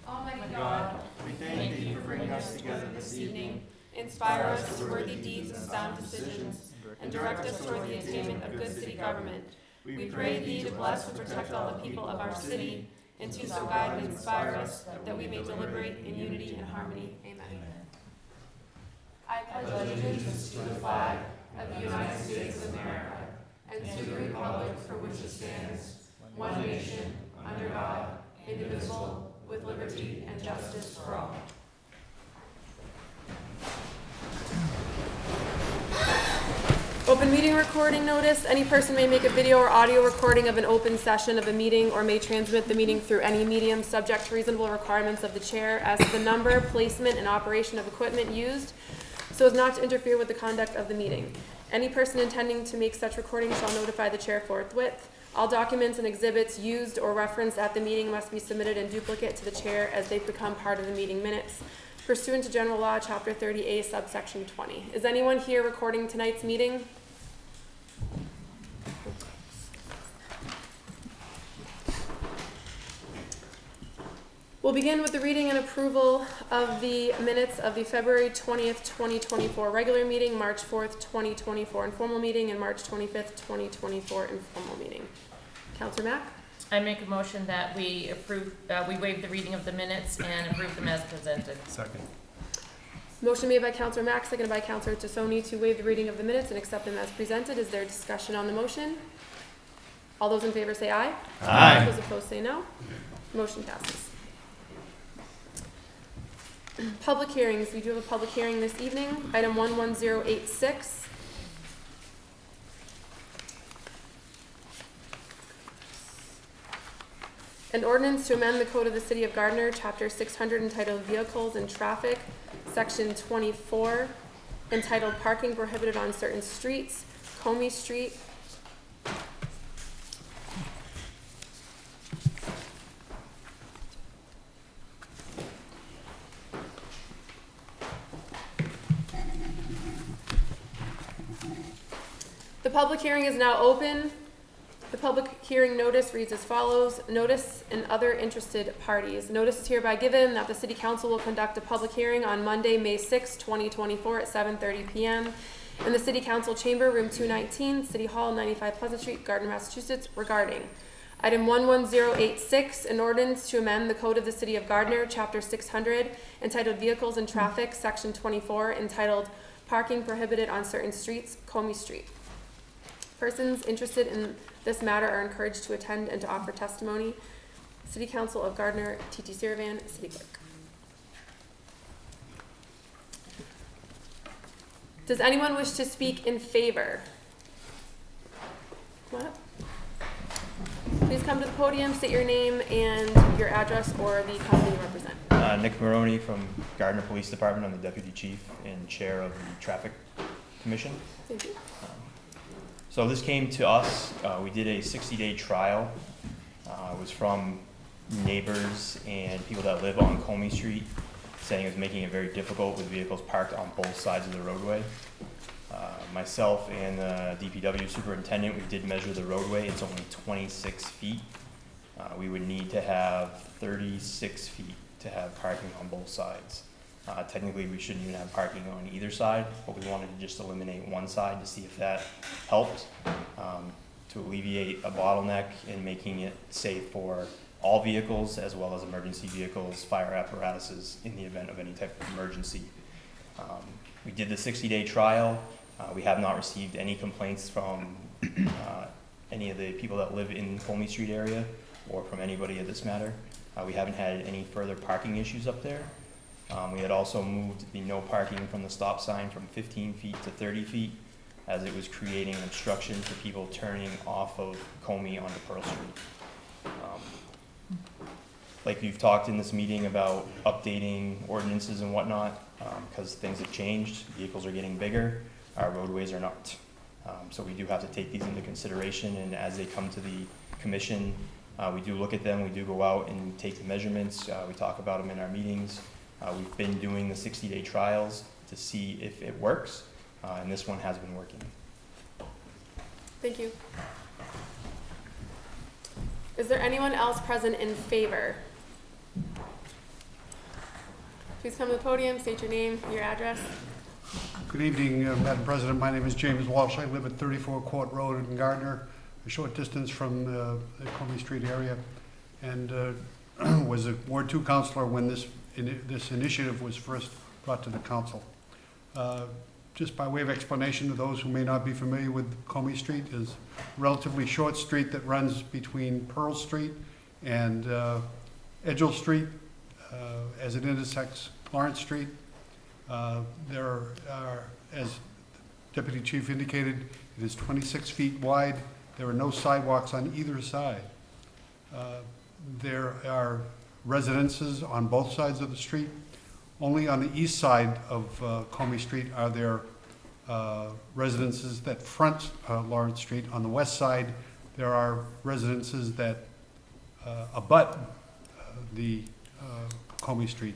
Almighty God, we thank thee for bringing us together this evening. Inspire us to worthy deeds and sound decisions, and direct us toward the attainment of good city government. We pray thee to bless and protect all the people of our city, and to so guide and inspire us that we may deliberate in unity and harmony. Amen. I pledge allegiance to the flag of the United States of America, and to the republic for which it stands, one nation, under God, indivisible, with liberty and justice for all. Open meeting recording notice. Any person may make a video or audio recording of an open session of a meeting or may transmit the meeting through any medium subject to reasonable requirements of the chair as to the number, placement, and operation of equipment used so as not to interfere with the conduct of the meeting. Any person intending to make such recording shall notify the chair forthwith. All documents and exhibits used or referenced at the meeting must be submitted in duplicate to the chair as they become part of the meeting minutes, pursuant to General Law, Chapter 30A, subsection 20. Is anyone here recording tonight's meeting? We'll begin with the reading and approval of the minutes of the February 20th, 2024 regular meeting, March 4th, 2024 informal meeting, and March 25th, 2024 informal meeting. Councillor Mack? I make a motion that we approve, we waive the reading of the minutes and approve them as presented. Second. Motion made by Councillor Mack, seconded by Councillor Tassoni to waive the reading of the minutes and accept them as presented. Is there discussion on the motion? All those in favor say aye. Aye. Those opposed say no. Motion passes. Public hearings. We do have a public hearing this evening. Item 11086. An ordinance to amend the Code of the City of Gardner, Chapter 600, entitled Vehicles and Traffic, Section 24, entitled Parking Prohibited on Certain Streets, Comey Street. The public hearing is now open. The public hearing notice reads as follows. Notice and other interested parties. Notice is hereby given that the City Council will conduct a public hearing on Monday, May 6, 2024 at 7:30 p.m. in the City Council Chamber, Room 219, City Hall, 95 Pleasant Street, Gardner, Massachusetts, regarding Item 11086, an ordinance to amend the Code of the City of Gardner, Chapter 600, entitled Vehicles and Traffic, Section 24, entitled Parking Prohibited on Certain Streets, Comey Street. Persons interested in this matter are encouraged to attend and to offer testimony. City Council of Gardner, T.T. Siravan, City Clerk. Does anyone wish to speak in favor? What? Please come to the podium, state your name and your address or the company you represent. Nick Maroney from Gardner Police Department. I'm the Deputy Chief and Chair of the Traffic Commission. Thank you. So this came to us, we did a 60-day trial. It was from neighbors and people that live on Comey Street, saying it was making it very difficult with vehicles parked on both sides of the roadway. Myself and the DPW superintendent, we did measure the roadway. It's only 26 feet. We would need to have 36 feet to have parking on both sides. Technically, we shouldn't even have parking on either side, but we wanted to just eliminate one side to see if that helped to alleviate a bottleneck in making it safe for all vehicles as well as emergency vehicles, fire apparatuses in the event of any type of emergency. We did the 60-day trial. We have not received any complaints from any of the people that live in Comey Street area or from anybody of this matter. We haven't had any further parking issues up there. We had also moved the no parking from the stop sign from 15 feet to 30 feet as it was creating obstruction for people turning off of Comey onto Pearl Street. Like we've talked in this meeting about updating ordinances and whatnot, because things have changed, vehicles are getting bigger, our roadways are not. So we do have to take these into consideration, and as they come to the commission, we do look at them, we do go out and take the measurements, we talk about them in our meetings. We've been doing the 60-day trials to see if it works, and this one has been working. Thank you. Is there anyone else present in favor? Please come to the podium, state your name, your address. Good evening, Madam President. My name is James Walsh. I live at 34 Court Road in Gardner, a short distance from the Comey Street area, and was a Ward 2 councilor when this initiative was first brought to the council. Just by way of explanation to those who may not be familiar with Comey Street, is a relatively short street that runs between Pearl Street and Edgell Street as it intersects Lawrence Street. There are, as Deputy Chief indicated, it is 26 feet wide. There are no sidewalks on either side. There are residences on both sides of the street. Only on the east side of Comey Street are there residences that front Lawrence Street. On the west side, there are residences that abut the Comey Street.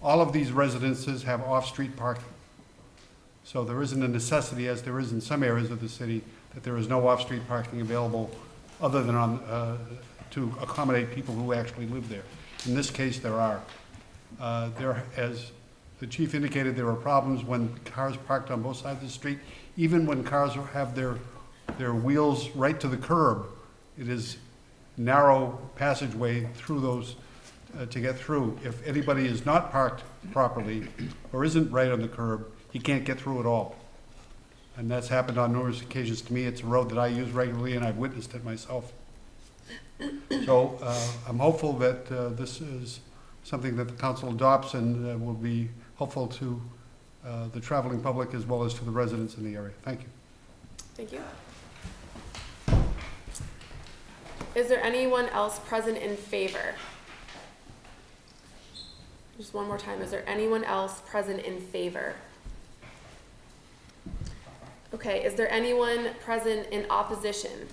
All of these residences have off-street parking. So there isn't a necessity, as there is in some areas of the city, that there is no off-street parking available other than to accommodate people who actually live there. In this case, there are. As the chief indicated, there are problems when cars parked on both sides of the street. Even when cars have their wheels right to the curb, it is narrow passageway through those to get through. If anybody is not parked properly or isn't right on the curb, he can't get through at all. And that's happened on numerous occasions to me. It's a road that I use regularly, and I've witnessed it myself. So I'm hopeful that this is something that the council adopts and will be helpful to the traveling public as well as to the residents in the area. Thank you. Thank you. Is there anyone else present in favor? Just one more time, is there anyone else present in favor? Okay, is there anyone present in opposition?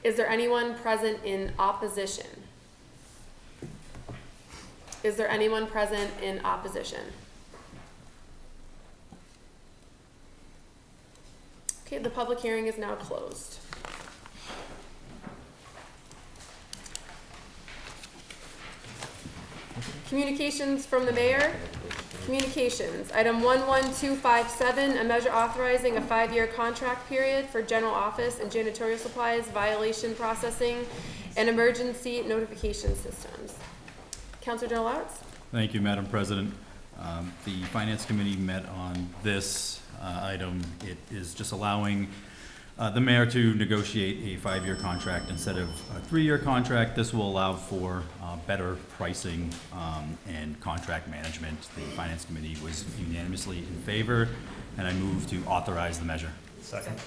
Is there anyone present in opposition? Is there anyone present in opposition? Okay, the public hearing is now closed. Communications from the mayor. Communications. Item 11257, a measure authorizing a 5-year contract period for general office and janitorial supplies, violation processing, and emergency notification systems. Councilor Delauertz? Thank you, Madam President. The Finance Committee met on this item. It is just allowing the mayor to negotiate a 5-year contract instead of a 3-year contract. This will allow for better pricing and contract management. The Finance Committee was unanimously in favor, and I move to authorize the measure. Second.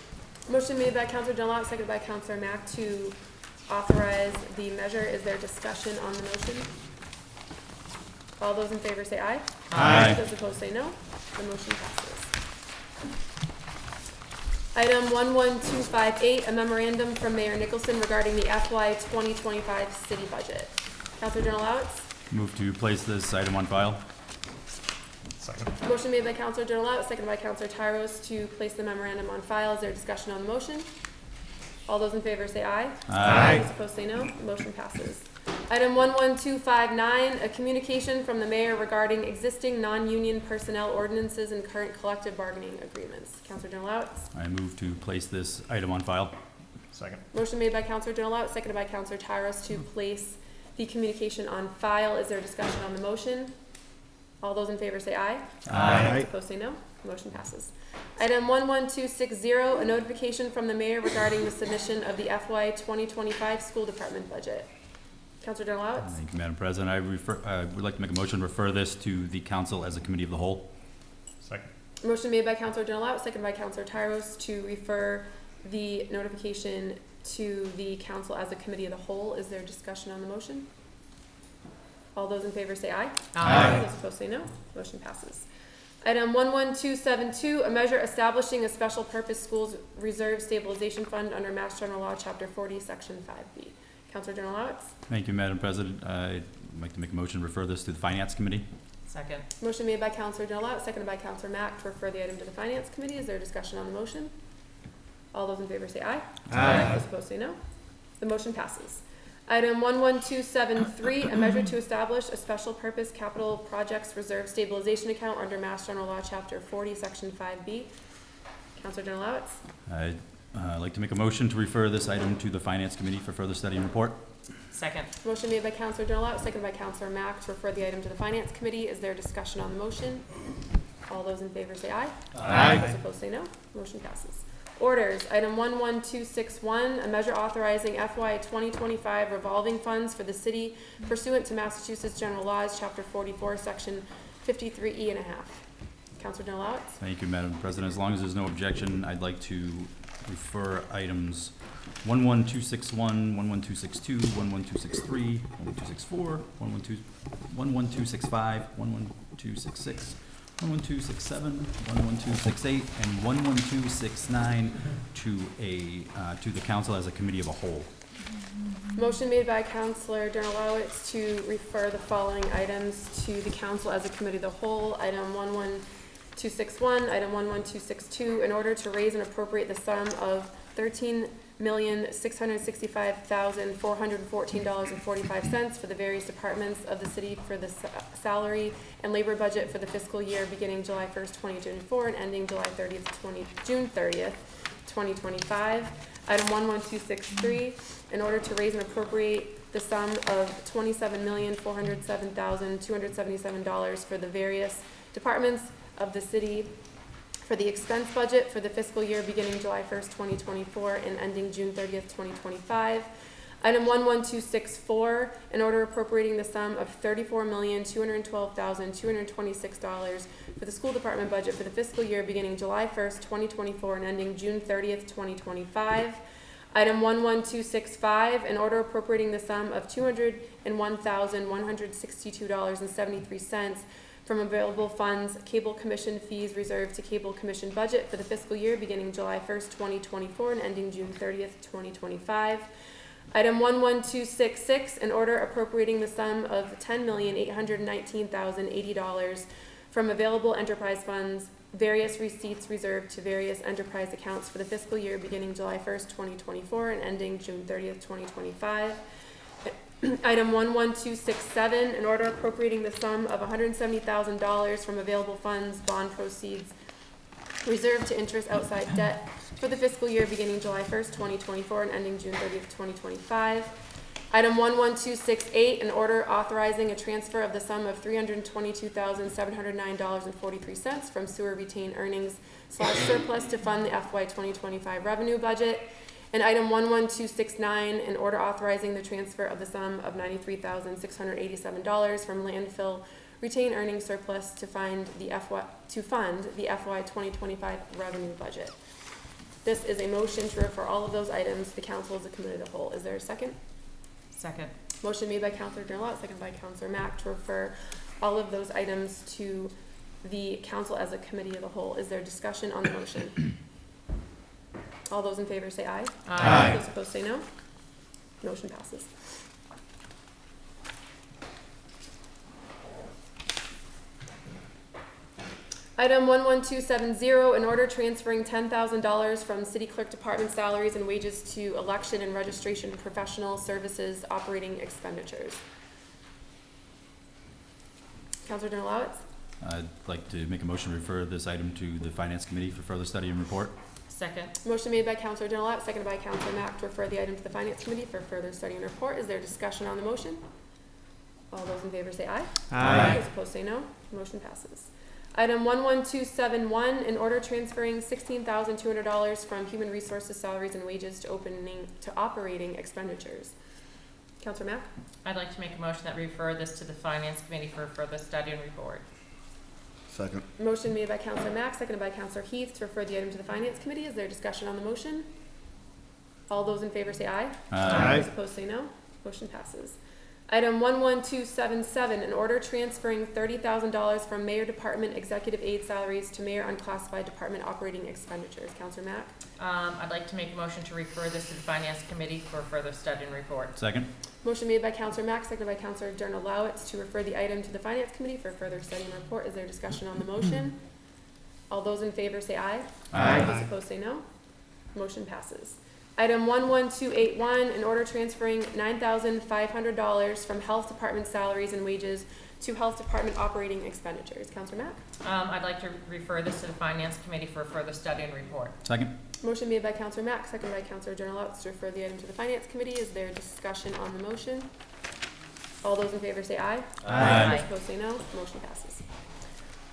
Motion made by Councilor Delauertz, seconded by Councilor Mack to authorize the measure. Is there discussion on the motion? All those in favor say aye. Aye. Those opposed say no. The motion passes. Item 11258, a memorandum from Mayor Nicholson regarding the FY 2025 city budget. Councilor Delauertz? Move to place this item on file. Second. Motion made by Councilor Delauertz, seconded by Councilor Tyros to place the memorandum on file. Is there discussion on the motion? All those in favor say aye. Aye. Those opposed say no. The motion passes. Item 11259, a communication from the mayor regarding existing non-union personnel ordinances and current collective bargaining agreements. Councilor Delauertz? I move to place this item on file. Second. Motion made by Councilor Delauertz, seconded by Councilor Tyros to place the communication on file. Is there discussion on the motion? All those in favor say aye. Aye. Those opposed say no. The motion passes. Item 11260, a notification from the mayor regarding the submission of the FY 2025 school department budget. Councilor Delauertz? Thank you, Madam President. I would like to make a motion to refer this to the council as a committee of the whole. Second. Motion made by Councilor Delauertz, seconded by Councilor Tyros to refer the notification to the council as a committee of the whole. Is there discussion on the motion? All those in favor say aye. Aye. Those opposed say no. Motion passes. Item 11272, a measure establishing a special purpose schools reserve stabilization fund under Mass General Law, Chapter 40, Section 5B. Councilor Delauertz? Thank you, Madam President. I'd like to make a motion to refer this to the Finance Committee. Second. Motion made by Councilor Delauertz, seconded by Councilor Mack to refer the item to the Finance Committee. Is there discussion on the motion? All those in favor say aye. Aye. Those opposed say no. The motion passes. Item 11273, a measure to establish a special purpose capital projects reserve stabilization account under Mass General Law, Chapter 40, Section 5B. Counselor Denalowitz. I'd like to make a motion to refer this item to the Finance Committee for further study and report. Second. Motion made by Counselor Denalowitz, seconded by Counselor Mack to refer the item to the Finance Committee. Is there discussion on the motion? All those in favor say aye. Aye. Those opposed say no. Motion passes. Orders, item 11261, a measure authorizing FY 2025 revolving funds for the city pursuant to Massachusetts General Laws, Chapter 44, Section 53E and a half. Counselor Denalowitz. Thank you, Madam President. As long as there's no objection, I'd like to refer items 11261, 11262, 11263, 11264, 11265, 11266, 11267, 11268, and 11269 to the council as a committee of a whole. Motion made by Counselor Denalowitz to refer the following items to the council as a committee of the whole. Item 11261, item 11262, in order to raise and appropriate the sum of $13,665,414.45 for the various departments of the city for the salary and labor budget for the fiscal year beginning July 1st, 2024 and ending June 30th, 2025. Item 11263, in order to raise and appropriate the sum of $27,407,277 for the various departments of the city for the expense budget for the fiscal year beginning July 1st, 2024 and ending June 30th, 2025. Item 11264, in order appropriating the sum of $34,212,226 for the school department budget for the fiscal year beginning July 1st, 2024 and ending June 30th, 2025. Item 11265, in order appropriating the sum of $201,162.73 from available funds, cable commission fees reserved to cable commission budget for the fiscal year beginning July 1st, 2024 and ending June 30th, 2025. Item 11266, in order appropriating the sum of $10,819,080 from available enterprise funds, various receipts reserved to various enterprise accounts for the fiscal year beginning July 1st, 2024 and ending June 30th, 2025. Item 11267, in order appropriating the sum of $170,000 from available funds, bond proceeds reserved to interest outside debt for the fiscal year beginning July 1st, 2024 and ending June 30th, 2025. Item 11268, in order authorizing a transfer of the sum of $322,709.43 from sewer retained earnings / surplus to fund the FY 2025 revenue budget. And item 11269, in order authorizing the transfer of the sum of $93,687 from landfill retained earnings surplus to fund the FY 2025 revenue budget. This is a motion to refer all of those items to the council as a committee of the whole. Is there a second? Second. Motion made by Counselor Denalowitz, second by Counselor Mack to refer all of those items to the council as a committee of the whole. Is there discussion on the motion? All those in favor say aye. Aye. Those opposed say no. Motion passes. Item 11270, in order transferring $10,000 from city clerk department salaries and wages to election and registration professional services operating expenditures. Counselor Denalowitz. I'd like to make a motion to refer this item to the Finance Committee for further study and report. Second. Motion made by Counselor Denalowitz, seconded by Counselor Mack to refer the item to the Finance Committee for further study and report. Is there discussion on the motion? All those in favor say aye. Aye. Those opposed say no. Motion passes. Item 11271, in order transferring $16,200 from human resources salaries and wages to operating expenditures. Counselor Mack? I'd like to make a motion that we refer this to the Finance Committee for further study and report. Second. Motion made by Counselor Mack, seconded by Counselor Heath to refer the item to the Finance Committee. Is there discussion on the motion? All those in favor say aye. Aye. Those opposed say no. Motion passes. Item 11277, in order transferring $30,000 from Mayor Department Executive Aid salaries to Mayor Unclassified Department operating expenditures. Counselor Mack? I'd like to make a motion to refer this to the Finance Committee for further study and report. Second. Motion made by Counselor Mack, seconded by Counselor Denalowitz to refer the item to the Finance Committee for further study and report. Is there discussion on the motion? All those in favor say aye. Aye. Those opposed say no. Motion passes. Item 11281, an order transferring $9,500 from Health Department salaries and wages to Health Department operating expenditures. Counselor Mack? I'd like to refer this to the Finance Committee for further study and report. Second. Motion made by Counselor Mack, seconded by Counselor Journalowitz to refer the item to the Finance Committee. Is there discussion on the motion? All those in favor say aye. Aye. Those opposed say no. Motion passes.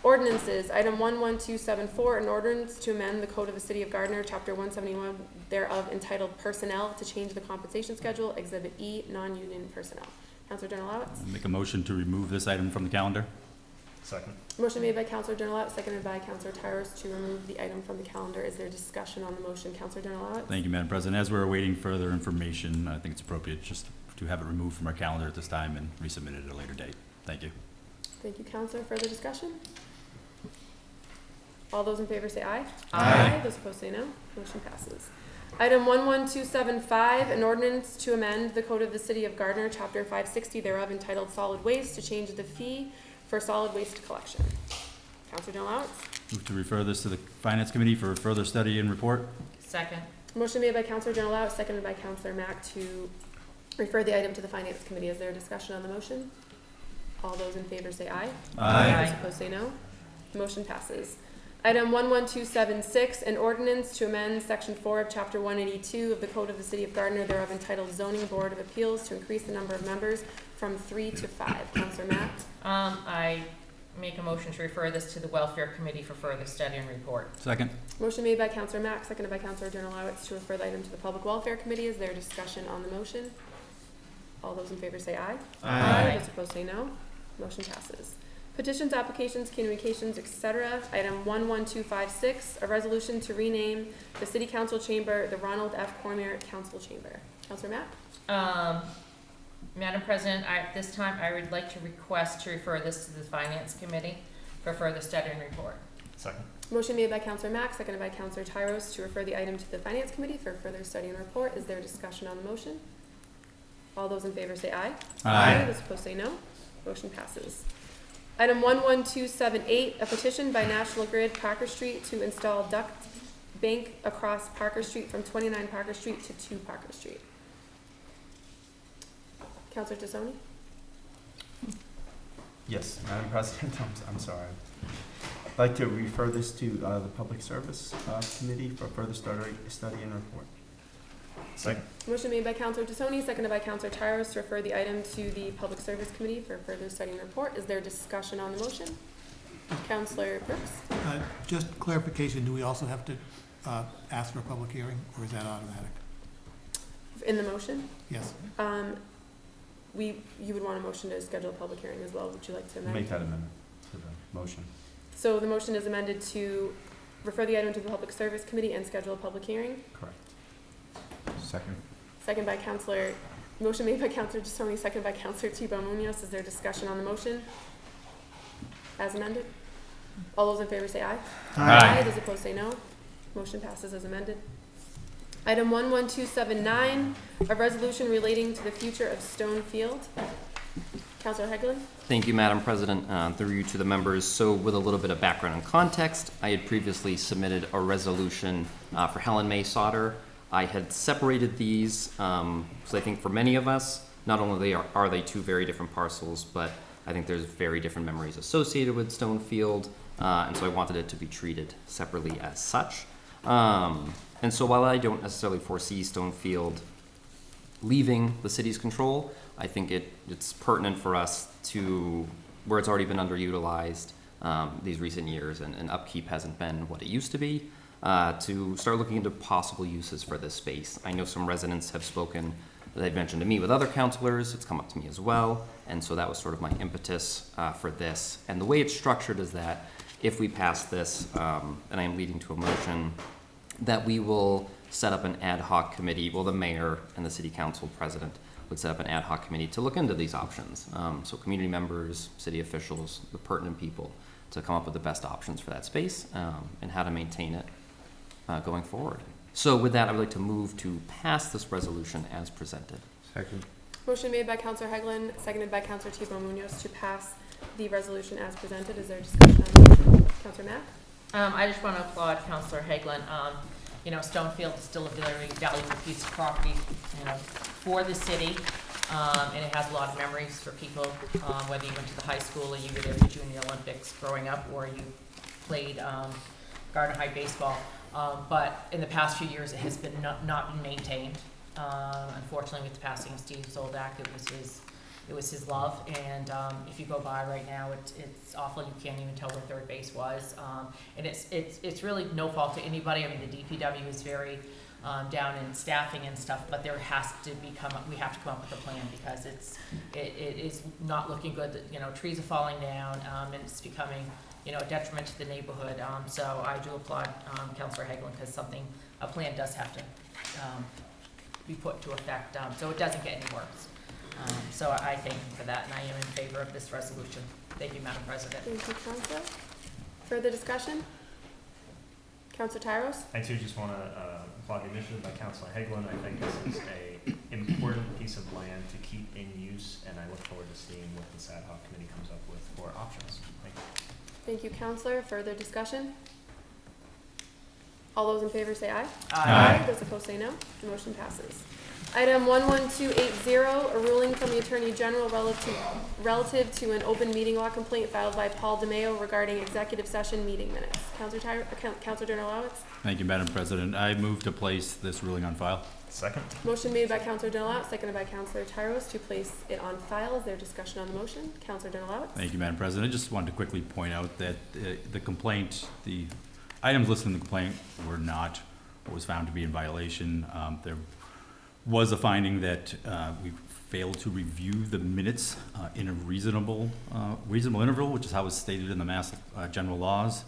Ordinances, item 11274, an ordinance to amend the Code of the City of Gardner, Chapter 171 thereof entitled Personnel to change the compensation schedule, Exhibit E, non-union personnel. Counselor Journalowitz? Make a motion to remove this item from the calendar. Second. Motion made by Counselor Journalowitz, seconded by Counselor Tyros to remove the item from the calendar. Is there discussion on the motion? Counselor Journalowitz? Thank you, Madam President. As we're awaiting further information, I think it's appropriate just to have it removed from our calendar at this time and resubmit it at a later date. Thank you. Thank you, Counselor. Further discussion? All those in favor say aye. Aye. Those opposed say no. Motion passes. Item 11275, an ordinance to amend the Code of the City of Gardner, Chapter 560 thereof entitled Solid Waste to change the fee for solid waste collection. Counselor Journalowitz? Move to refer this to the Finance Committee for further study and report. Second. Motion made by Counselor Journalowitz, seconded by Counselor Mack to refer the item to the Finance Committee. Is there a discussion on the motion? All those in favor say aye. Aye. Those opposed say no. Motion passes. Item 11276, an ordinance to amend Section 4 of Chapter 182 of the Code of the City of Gardner thereof entitled Zoning Board of Appeals to increase the number of members from 3 to 5. Counselor Mack? I make a motion to refer this to the Welfare Committee for further study and report. Second. Motion made by Counselor Mack, seconded by Counselor Journalowitz to refer the item to the Public Welfare Committee. Is there discussion on the motion? All those in favor say aye. Aye. Those opposed say no. Motion passes. Petitions, applications, communications, etc. Item 11256, a resolution to rename the City Council Chamber the Ronald F. Cormier Council Chamber. Counselor Mack? Madam President, at this time, I would like to request to refer this to the Finance Committee for further study and report. Second. Motion made by Counselor Mack, seconded by Counselor Tyros to refer the item to the Finance Committee for further study and report. Is there discussion on the motion? All those in favor say aye. Aye. Those opposed say no. Motion passes. Item 11278, a petition by National Grid Parker Street to install duct bank across Parker Street from 29 Parker Street to 2 Parker Street. Counselor Tassoni? Yes, Madam President, I'm sorry. I'd like to refer this to the Public Service Committee for further study and report. Second. Motion made by Counselor Tassoni, seconded by Counselor Tyros to refer the item to the Public Service Committee for further study and report. Is there discussion on the motion? Counselor Brooks? Just clarification, do we also have to ask for a public hearing, or is that automatic? In the motion? Yes. You would want a motion to schedule a public hearing as well. Would you like to amend? Make that amendment to the motion. So the motion is amended to refer the item to the Public Service Committee and schedule a public hearing. Correct. Second. Second by Counselor, motion made by Counselor Tassoni, second by Counselor Thibault-Munoz. Is there discussion on the motion as amended? All those in favor say aye. Aye. Those opposed say no. Motion passes as amended. Item 11279, a resolution relating to the future of Stone Field. Counselor Heglin? Thank you, Madam President. Through you to the members. So with a little bit of background and context, I had previously submitted a resolution for Helen May Sauter. I had separated these because I think for many of us, not only are they two very different parcels, but I think there's very different memories associated with Stonefield, and so I wanted it to be treated separately as such. And so while I don't necessarily foresee Stonefield leaving the city's control, I think it's pertinent for us to, where it's already been underutilized these recent years and upkeep hasn't been what it used to be, to start looking into possible uses for this space. I know some residents have spoken, they've mentioned to me with other counselors, it's come up to me as well, and so that was sort of my impetus for this. And the way it's structured is that if we pass this, and I am leading to a motion, that we will set up an ad hoc committee, well, the mayor and the city council president would set up an ad hoc committee to look into these options. So community members, city officials, the pertinent people, to come up with the best options for that space and how to maintain it going forward. So with that, I would like to move to pass this resolution as presented. Second. Motion made by Counselor Heglin, seconded by Counselor Thibault-Munoz to pass the resolution as presented. Is there discussion on the motion? Counselor Mack? I just want to applaud Counselor Hagelin. you know, Stonefield is still a very valuable piece of property, you know, for the city. And it has a lot of memories for people, whether you went to the high school or you were there at the Junior Olympics growing up, or you played Gardner High baseball. But in the past few years, it has been not been maintained. Unfortunately, with the passing of Steve Zoldak, it was his love. And if you go by right now, it's awful. You can't even tell where third base was. And it's really no fault to anybody. I mean, the DPW is very down in staffing and stuff, but there has to we have to come up with a plan, because it is not looking good. That, you know, trees are falling down, and it's becoming, you know, a detriment to the neighborhood. So I do applaud Councilor Hagelin, because a plan does have to be put into effect, so it doesn't get any worse. So I thank you for that, and I am in favor of this resolution. Thank you, Madam President. Thank you, Councilor. Further discussion? Councilor Tyros? I too just want to applaud the initiative by Councilor Hagelin. I think this is an important piece of land to keep in use, and I look forward to seeing what this ad hoc committee comes up with for options. Thank you. Thank you, Councilor. Further discussion? All those in favor say aye. Aye. Those opposed say no. The motion passes. Item 11280, a ruling from the Attorney General relative to an open meeting law complaint filed by Paul DeMeo regarding executive session meeting minutes. Councilor Donalowitz? Thank you, Madam President. I move to place this ruling on file. Second. Motion made by Councilor Donalowitz, seconded by Councilor Tyros to place it on file. Is there discussion on the motion? Councilor Donalowitz? Thank you, Madam President. I just wanted to quickly point out that the complaint, the items listed in the complaint were not what was found to be in violation. There was a finding that we failed to review the minutes in a reasonable interval, which is how it's stated in the Mass General laws.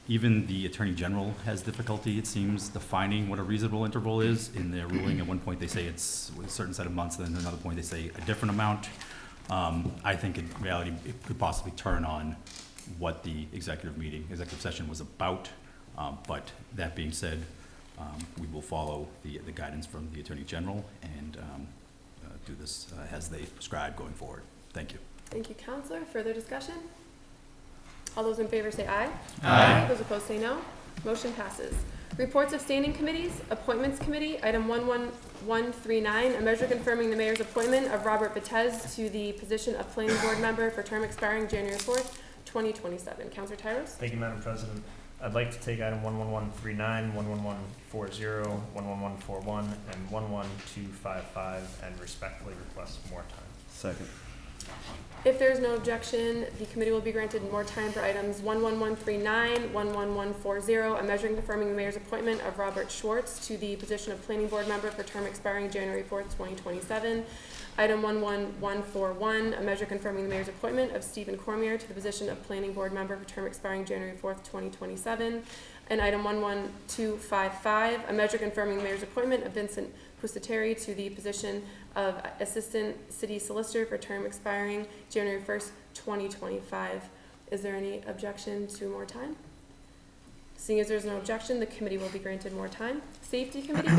Even the Attorney General has difficulty, it seems, defining what a reasonable interval is. In their ruling, at one point they say it's a certain set of months, then at another point they say a different amount. I think in reality it could possibly turn on what the executive session was about. But that being said, we will follow the guidance from the Attorney General and do this as they prescribe going forward. Thank you. Thank you, Councilor. Further discussion? All those in favor say aye. Aye. Those opposed say no. Motion passes. Reports of standing committees. Appointments Committee, item 11139, a measure confirming the mayor's appointment of Robert Betez to the position of planning board member for term expiring January 4th, 2027. Councilor Tyros? Thank you, Madam President. I'd like to take item 11139, 11140, 11141, and 11255 and respectfully request more time. Second. If there is no objection, the committee will be granted more time for items 11139, 11140, a measure confirming the mayor's appointment of Robert Schwartz to the position of planning board member for term expiring January 4th, 2027. Item 11141, a measure confirming the mayor's appointment of Stephen Cormier to the position of planning board member for term expiring January 4th, 2027. And item 11255, a measure confirming the mayor's appointment of Vincent Pusateri to the position of assistant city solicitor for term expiring January 1st, 2025. Is there any objection to more time? Seeing as there's no objection, the committee will be granted more time. Safety Committee.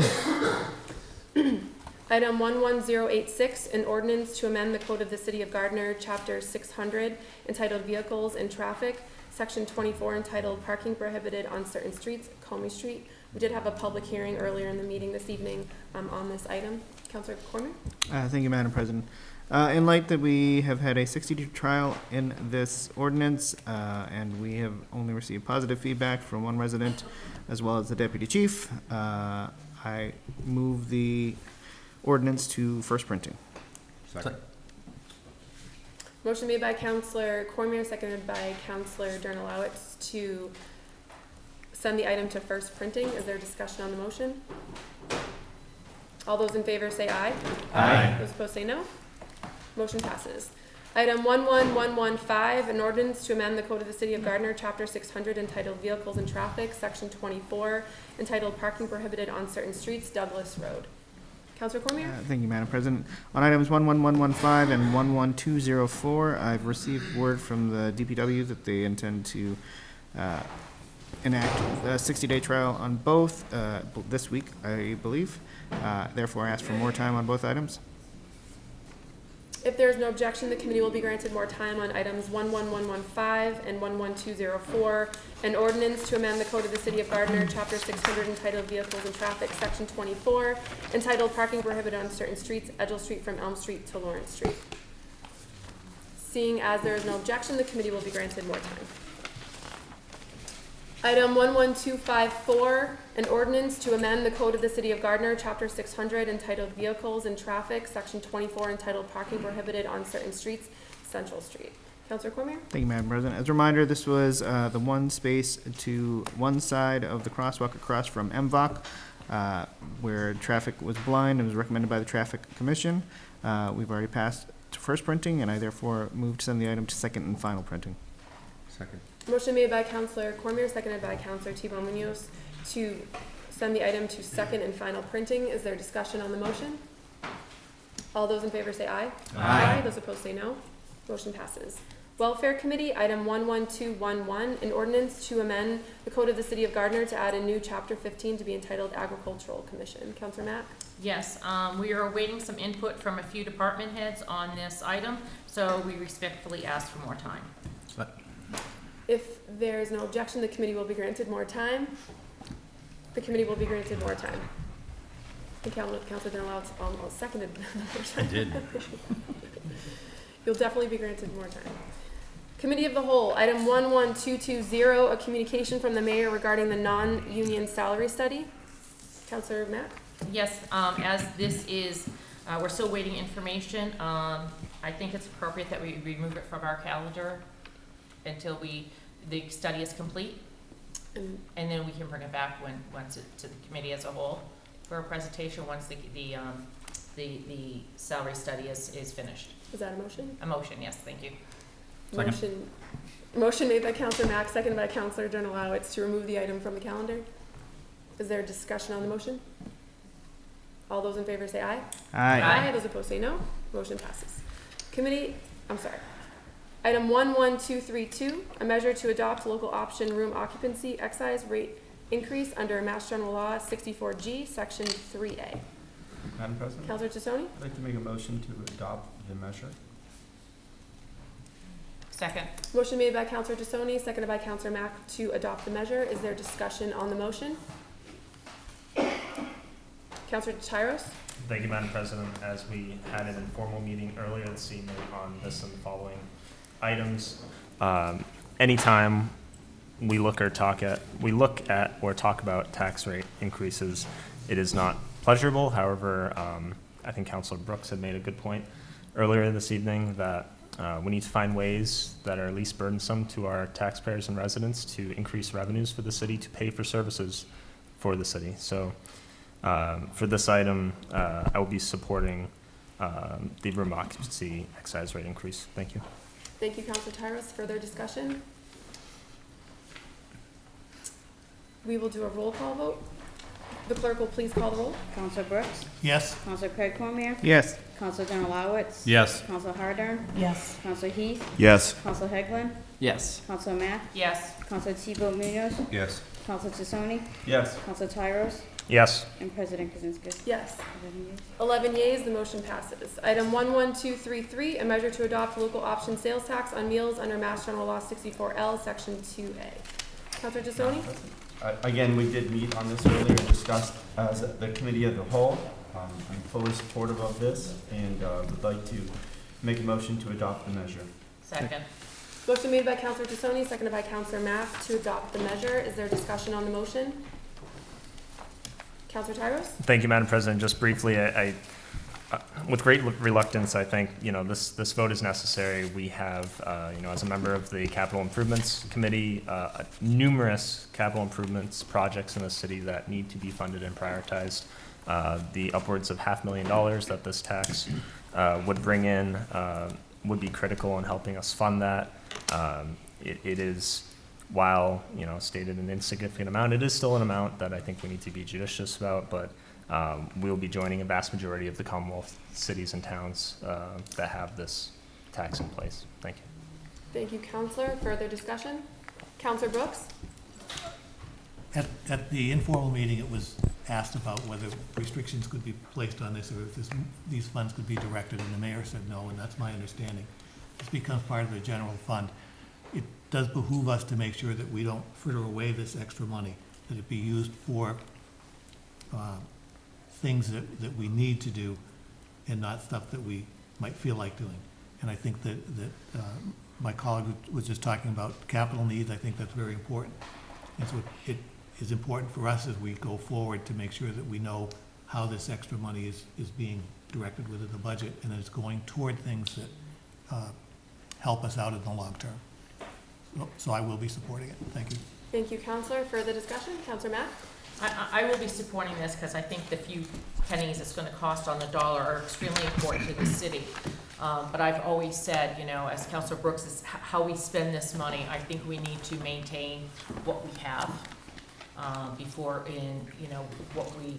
Item 11086, an ordinance to amend the Code of the City of Gardner, Chapter 600, entitled Vehicles and Traffic, Section 24, entitled Parking Prohibited on Certain Streets, Comey Street. We did have a public hearing earlier in the meeting this evening on this item. Councilor Cormier? Thank you, Madam President. In light that we have had a 60-day trial in this ordinance, and we have only received positive feedback from one resident as well as the deputy chief, I move the ordinance to first printing. Second. Motion made by Councilor Cormier, seconded by Councilor Donalowitz to send the item to first printing. Is there discussion on the motion? All those in favor say aye. Aye. Those opposed say no. Motion passes. Item 11115, an ordinance to amend the Code of the City of Gardner, Chapter 600, entitled Vehicles and Traffic, Section 24, entitled Parking Prohibited on Certain Streets, Douglas Road. Councilor Cormier? Thank you, Madam President. On items 11115 and 11204, I've received word from the DPW that they intend to enact a 60-day trial on both this week, I believe. Therefore, I ask for more time on both items. If there is no objection, the committee will be granted more time on items 11115 and 11204, an ordinance to amend the Code of the City of Gardner, Chapter 600, entitled Vehicles and Traffic, Section 24, entitled Parking Prohibited on Certain Streets, Edgell Street from Elm Street to Lawrence Street. Seeing as there is no objection, the committee will be granted more time. Item 11254, an ordinance to amend the Code of the City of Gardner, Chapter 600, entitled Vehicles and Traffic, Section 24, entitled Parking Prohibited on Certain Streets, Central Street. Councilor Cormier? Thank you, Madam President. As a reminder, this was the one space to one side of the crosswalk across from MVOC, where traffic was blind and was recommended by the Traffic Commission. We've already passed to first printing, and I therefore move to send the item to second and final printing. Second. Motion made by Councilor Cormier, seconded by Councilor Thibault-Munoz to send the item to second and final printing. Is there discussion on the motion? All those in favor say aye. Aye. Those opposed say no. Motion passes. Welfare Committee, item 11211, an ordinance to amend the Code of the City of Gardner to add a new Chapter 15 to be entitled Agricultural Commission. Councilor Mack? Yes, we are awaiting some input from a few department heads on this item, so we respectfully ask for more time. If there is no objection, the committee will be granted more time. The committee will be granted more time. I think Councilor Denalowitz almost seconded the motion. I did. You'll definitely be granted more time. Committee of the Whole, item 11220, a communication from the mayor regarding the non-union salary study. Councilor Mack? Yes, as this is, we're still waiting information. I think it's appropriate that we remove it from our calendar until the study is complete, and then we can bring it back once it to the committee as a whole for a presentation once the salary study is finished. Is that a motion? A motion, yes, thank you. Motion made by Councilor Mack, seconded by Councilor Denalowitz to remove the item from the calendar. Is there a discussion on the motion? All those in favor say aye. Aye. Those opposed say no. Motion passes. Item 11232, a measure to adopt local option room occupancy excise rate increase under Mass General Law 64G, Section 3A. Madam President? Councilor Tassoni? I'd like to make a motion to adopt the measure. Second. Motion made by Councilor Tassoni, seconded by Councilor Mack to adopt the measure. Is there discussion on the motion? Councilor Tyros? Thank you, Madam President. As we had an informal meeting earlier this evening on this and the following items, anytime we look at or talk about tax rate increases, it is not pleasurable. However, I think Councilor Brooks had made a good point earlier this evening that we need to find ways that are least burdensome to our taxpayers and residents to increase revenues for the city to pay for services for the city. So for this item, I will be supporting the room occupancy excise rate increase. Thank you. Thank you, Councilor Tyros. Further discussion? We will do a roll call vote. The clerk will please call the roll. Councilor Brooks? Yes? Councilor Craig Cormier? Yes. Councilor Denalowitz? Yes. Councilor Harder? Yes. Councilor Heath? Yes. Councilor Hegland? Yes. Councilor Mack? Yes. Councilor Thibault-Munoz? Yes. Councilor Tassoni? Yes. Councilor Tyros? Yes. And President Kaczynski. Yes. 11 yeas. 11 yeas, the motion passes. Item 11233, a measure to adopt local option sales tax on meals under Mass General Law 64L, Section 2A. Councilor Tassoni? Again, we did meet on this earlier and discussed as the committee of the whole. I'm fully supportive of this and would like to make a motion to adopt the measure. Second. Motion made by Councilor Tassoni, seconded by Councilor Mack to adopt the measure. Is there discussion on the motion? Councilor Tyros? Thank you, Madam President. Just briefly, I with great reluctance, I think, this vote is necessary. We have, as a member of the Capital Improvements Committee, numerous capital improvements projects in the city that need to be funded and prioritized. The upwards of $500,000 that this tax would bring in would be critical in helping us fund that. It is, while stated an insignificant amount, it is still an amount that I think we need to be judicious about, but we'll be joining a vast majority of the Commonwealth cities and towns that have this tax in place. Thank you. Thank you, Councilor. Further discussion? Councilor Brooks? At the informal meeting, it was asked about whether restrictions could be placed on this, or if these funds could be directed, and the mayor said no, and that's my understanding. This becomes part of the general fund. It does behoove us to make sure that we don't fritter away this extra money, that it be used for things that we need to do, and not stuff that we might feel like doing. And I think that my colleague was just talking about capital needs. I think that's very important. And so it is important for us as we go forward to make sure that we know how this extra money is being directed within the budget, and that it's going toward things that help us out in the long term. So I will be supporting it. Thank you. Thank you, Counselor. Further discussion? Counselor Mack? I will be supporting this because I think the few pennies it's going to cost on the dollar are extremely important to the city. But I've always said, you know, as Councilor Brooks, is how we spend this money. I think we need to maintain what we have before you know, what we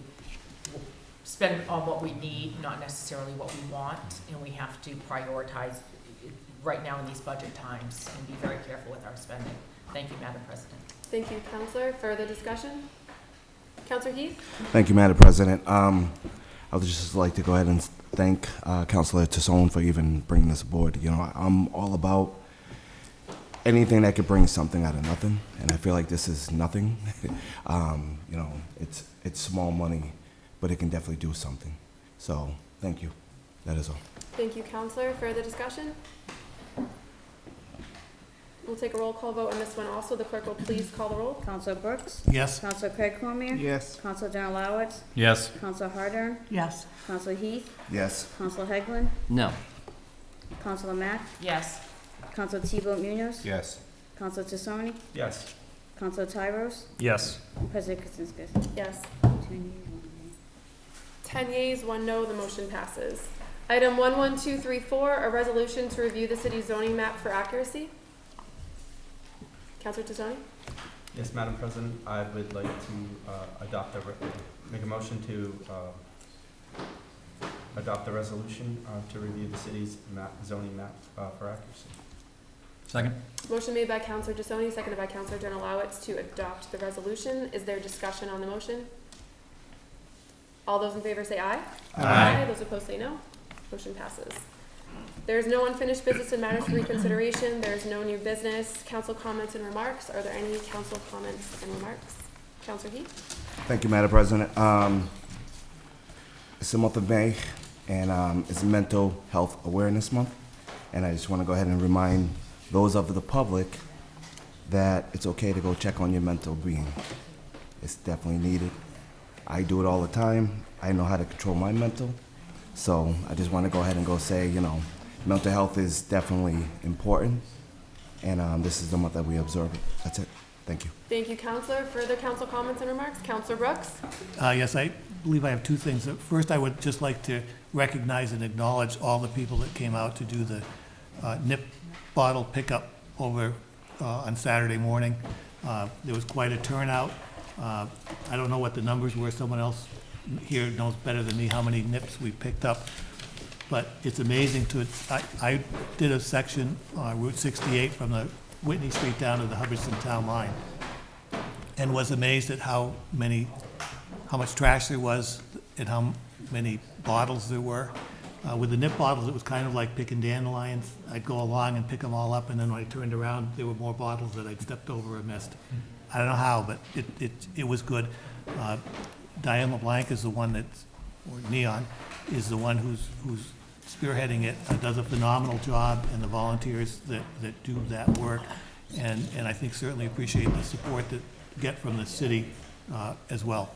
spend on what we need, not necessarily what we want. And we have to prioritize right now in these budget times and be very careful with our spending. Thank you, Madam President. Thank you, Counselor. Further discussion? Counselor Heath? Thank you, Madam President. I would just like to go ahead and thank Councilor Tassone for even bringing this aboard. You know, I'm all about anything that could bring something out of nothing, and I feel like this is nothing. You know, it's small money, but it can definitely do something. So, thank you. That is all. Thank you, Counselor. Further discussion? We'll take a roll call vote on this one also. The clerk will please call the roll. Counselor Brooks? Yes? Counselor Craig Cormier? Yes. Counselor Denalowitz? Yes. Counselor Hardern? Yes. Counselor Heath? Yes. Counselor Hegland? No. Counselor Mack? Yes. Counselor T-Vote Munoz? Yes. Counselor Tassone? Yes. Counselor Tyros? Yes. President Kuzinskis? Yes. 10 yeas, 1 nay. 10 yeas, 1 no, the motion passes. Item 11234, a resolution to review the city's zoning map for accuracy. Counselor Tassone? Yes, Madam President, I would like to make a motion to adopt the resolution to review the city's zoning map for accuracy. Second. Motion made by Counselor Tassone, seconded by Counselor Denalowitz to adopt the resolution. Is there discussion on the motion? All those in favor say aye. Aye. Those opposed say no. Motion passes. There is no unfinished business and matters for reconsideration. There is no new business. Council comments and remarks. Are there any council comments and remarks? Counselor Heath? Thank you, Madam President. It's the month of May, and it's Mental Health Awareness Month. And I just want to go ahead and remind those of the public that it's okay to go check on your mental being. It's definitely needed. I do it all the time. I know how to control my mental. So I just want to go ahead and say, you know, mental health is definitely important, and this is the month that we observe it. That's it. Thank you. Thank you, Counselor. Further council comments and remarks? Counselor Brooks? Yes, I believe I have two things. First, I would just like to recognize and acknowledge all the people that came out to do the nip bottle pickup over on Saturday morning. There was quite a turnout. I don't know what the numbers were. Someone else here knows better than me how many nips we picked up. But it's amazing I did a section on Route 68 from the Whitney Street down to the Hubbardston Town line, and was amazed at how much trash there was and how many bottles there were. With the nip bottles, it was kind of like picking dandelions. I'd go along and pick them all up, and then when I turned around, there were more bottles that I'd stepped over or missed. I don't know how, but it was good. Diane LeBlanc is the one or Neon, is the one who's spearheading it, does a phenomenal job, and the volunteers that do that work, and I think certainly appreciate the support that get from the city as well.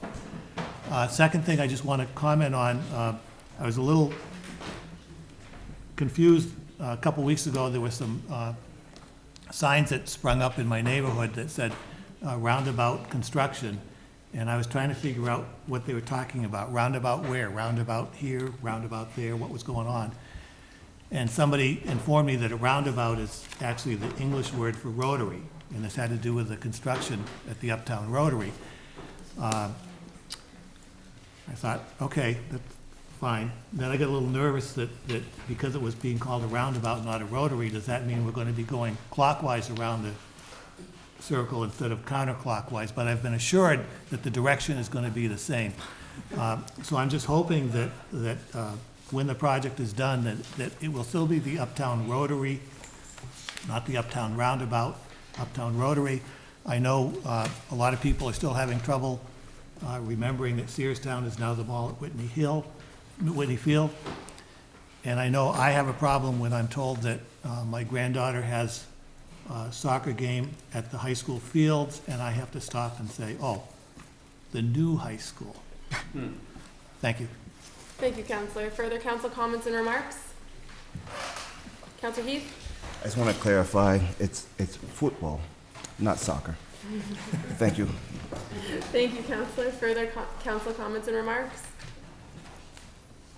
Second thing I just want to comment on, I was a little confused. A couple weeks ago, there were some signs that sprung up in my neighborhood that said roundabout construction, and I was trying to figure out what they were talking about. Roundabout where? Roundabout here, roundabout there, what was going on? And somebody informed me that a roundabout is actually the English word for rotary, and this had to do with the construction at the Uptown Rotary. I thought, okay, that's fine. Then I got a little nervous that because it was being called a roundabout, not a rotary, does that mean we're going to be going clockwise around circle instead of counterclockwise, but I've been assured that the direction is going to be the same. So I'm just hoping that when the project is done, that it will still be the Uptown Rotary, not the Uptown Roundabout, Uptown Rotary. I know a lot of people are still having trouble remembering that Searstown is now the mall at Whitney Field. And I know I have a problem when I'm told that my granddaughter has a soccer game at the high school fields, and I have to stop and say, oh, the new high school. Thank you. Thank you, Counselor. Further council comments and remarks? Counselor Heath? I just want to clarify, it's football, not soccer. Thank you. Thank you, Counselor. Further council comments and remarks?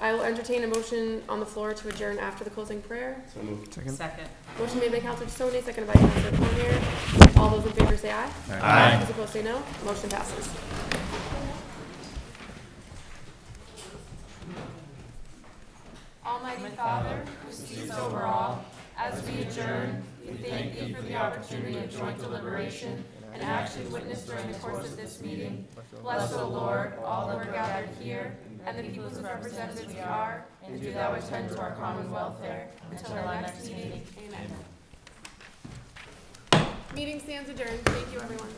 I will entertain a motion on the floor to adjourn after the closing prayer. So moved. Second. Motion made by Counselor Stoney, seconded by Counselor Cormier. All those in favor say aye. Aye. Those opposed say no. Motion passes. Almighty Father, who sees over all, as we adjourn, we thank thee for the opportunity of joint deliberation and action witnessed during the course of this meeting. Bless, O Lord, all that are gathered here, and the peoples of representatives we are, and do thou attend to our common welfare. Until our next meeting. Amen. Meeting stands adjourned. Thank you, everyone.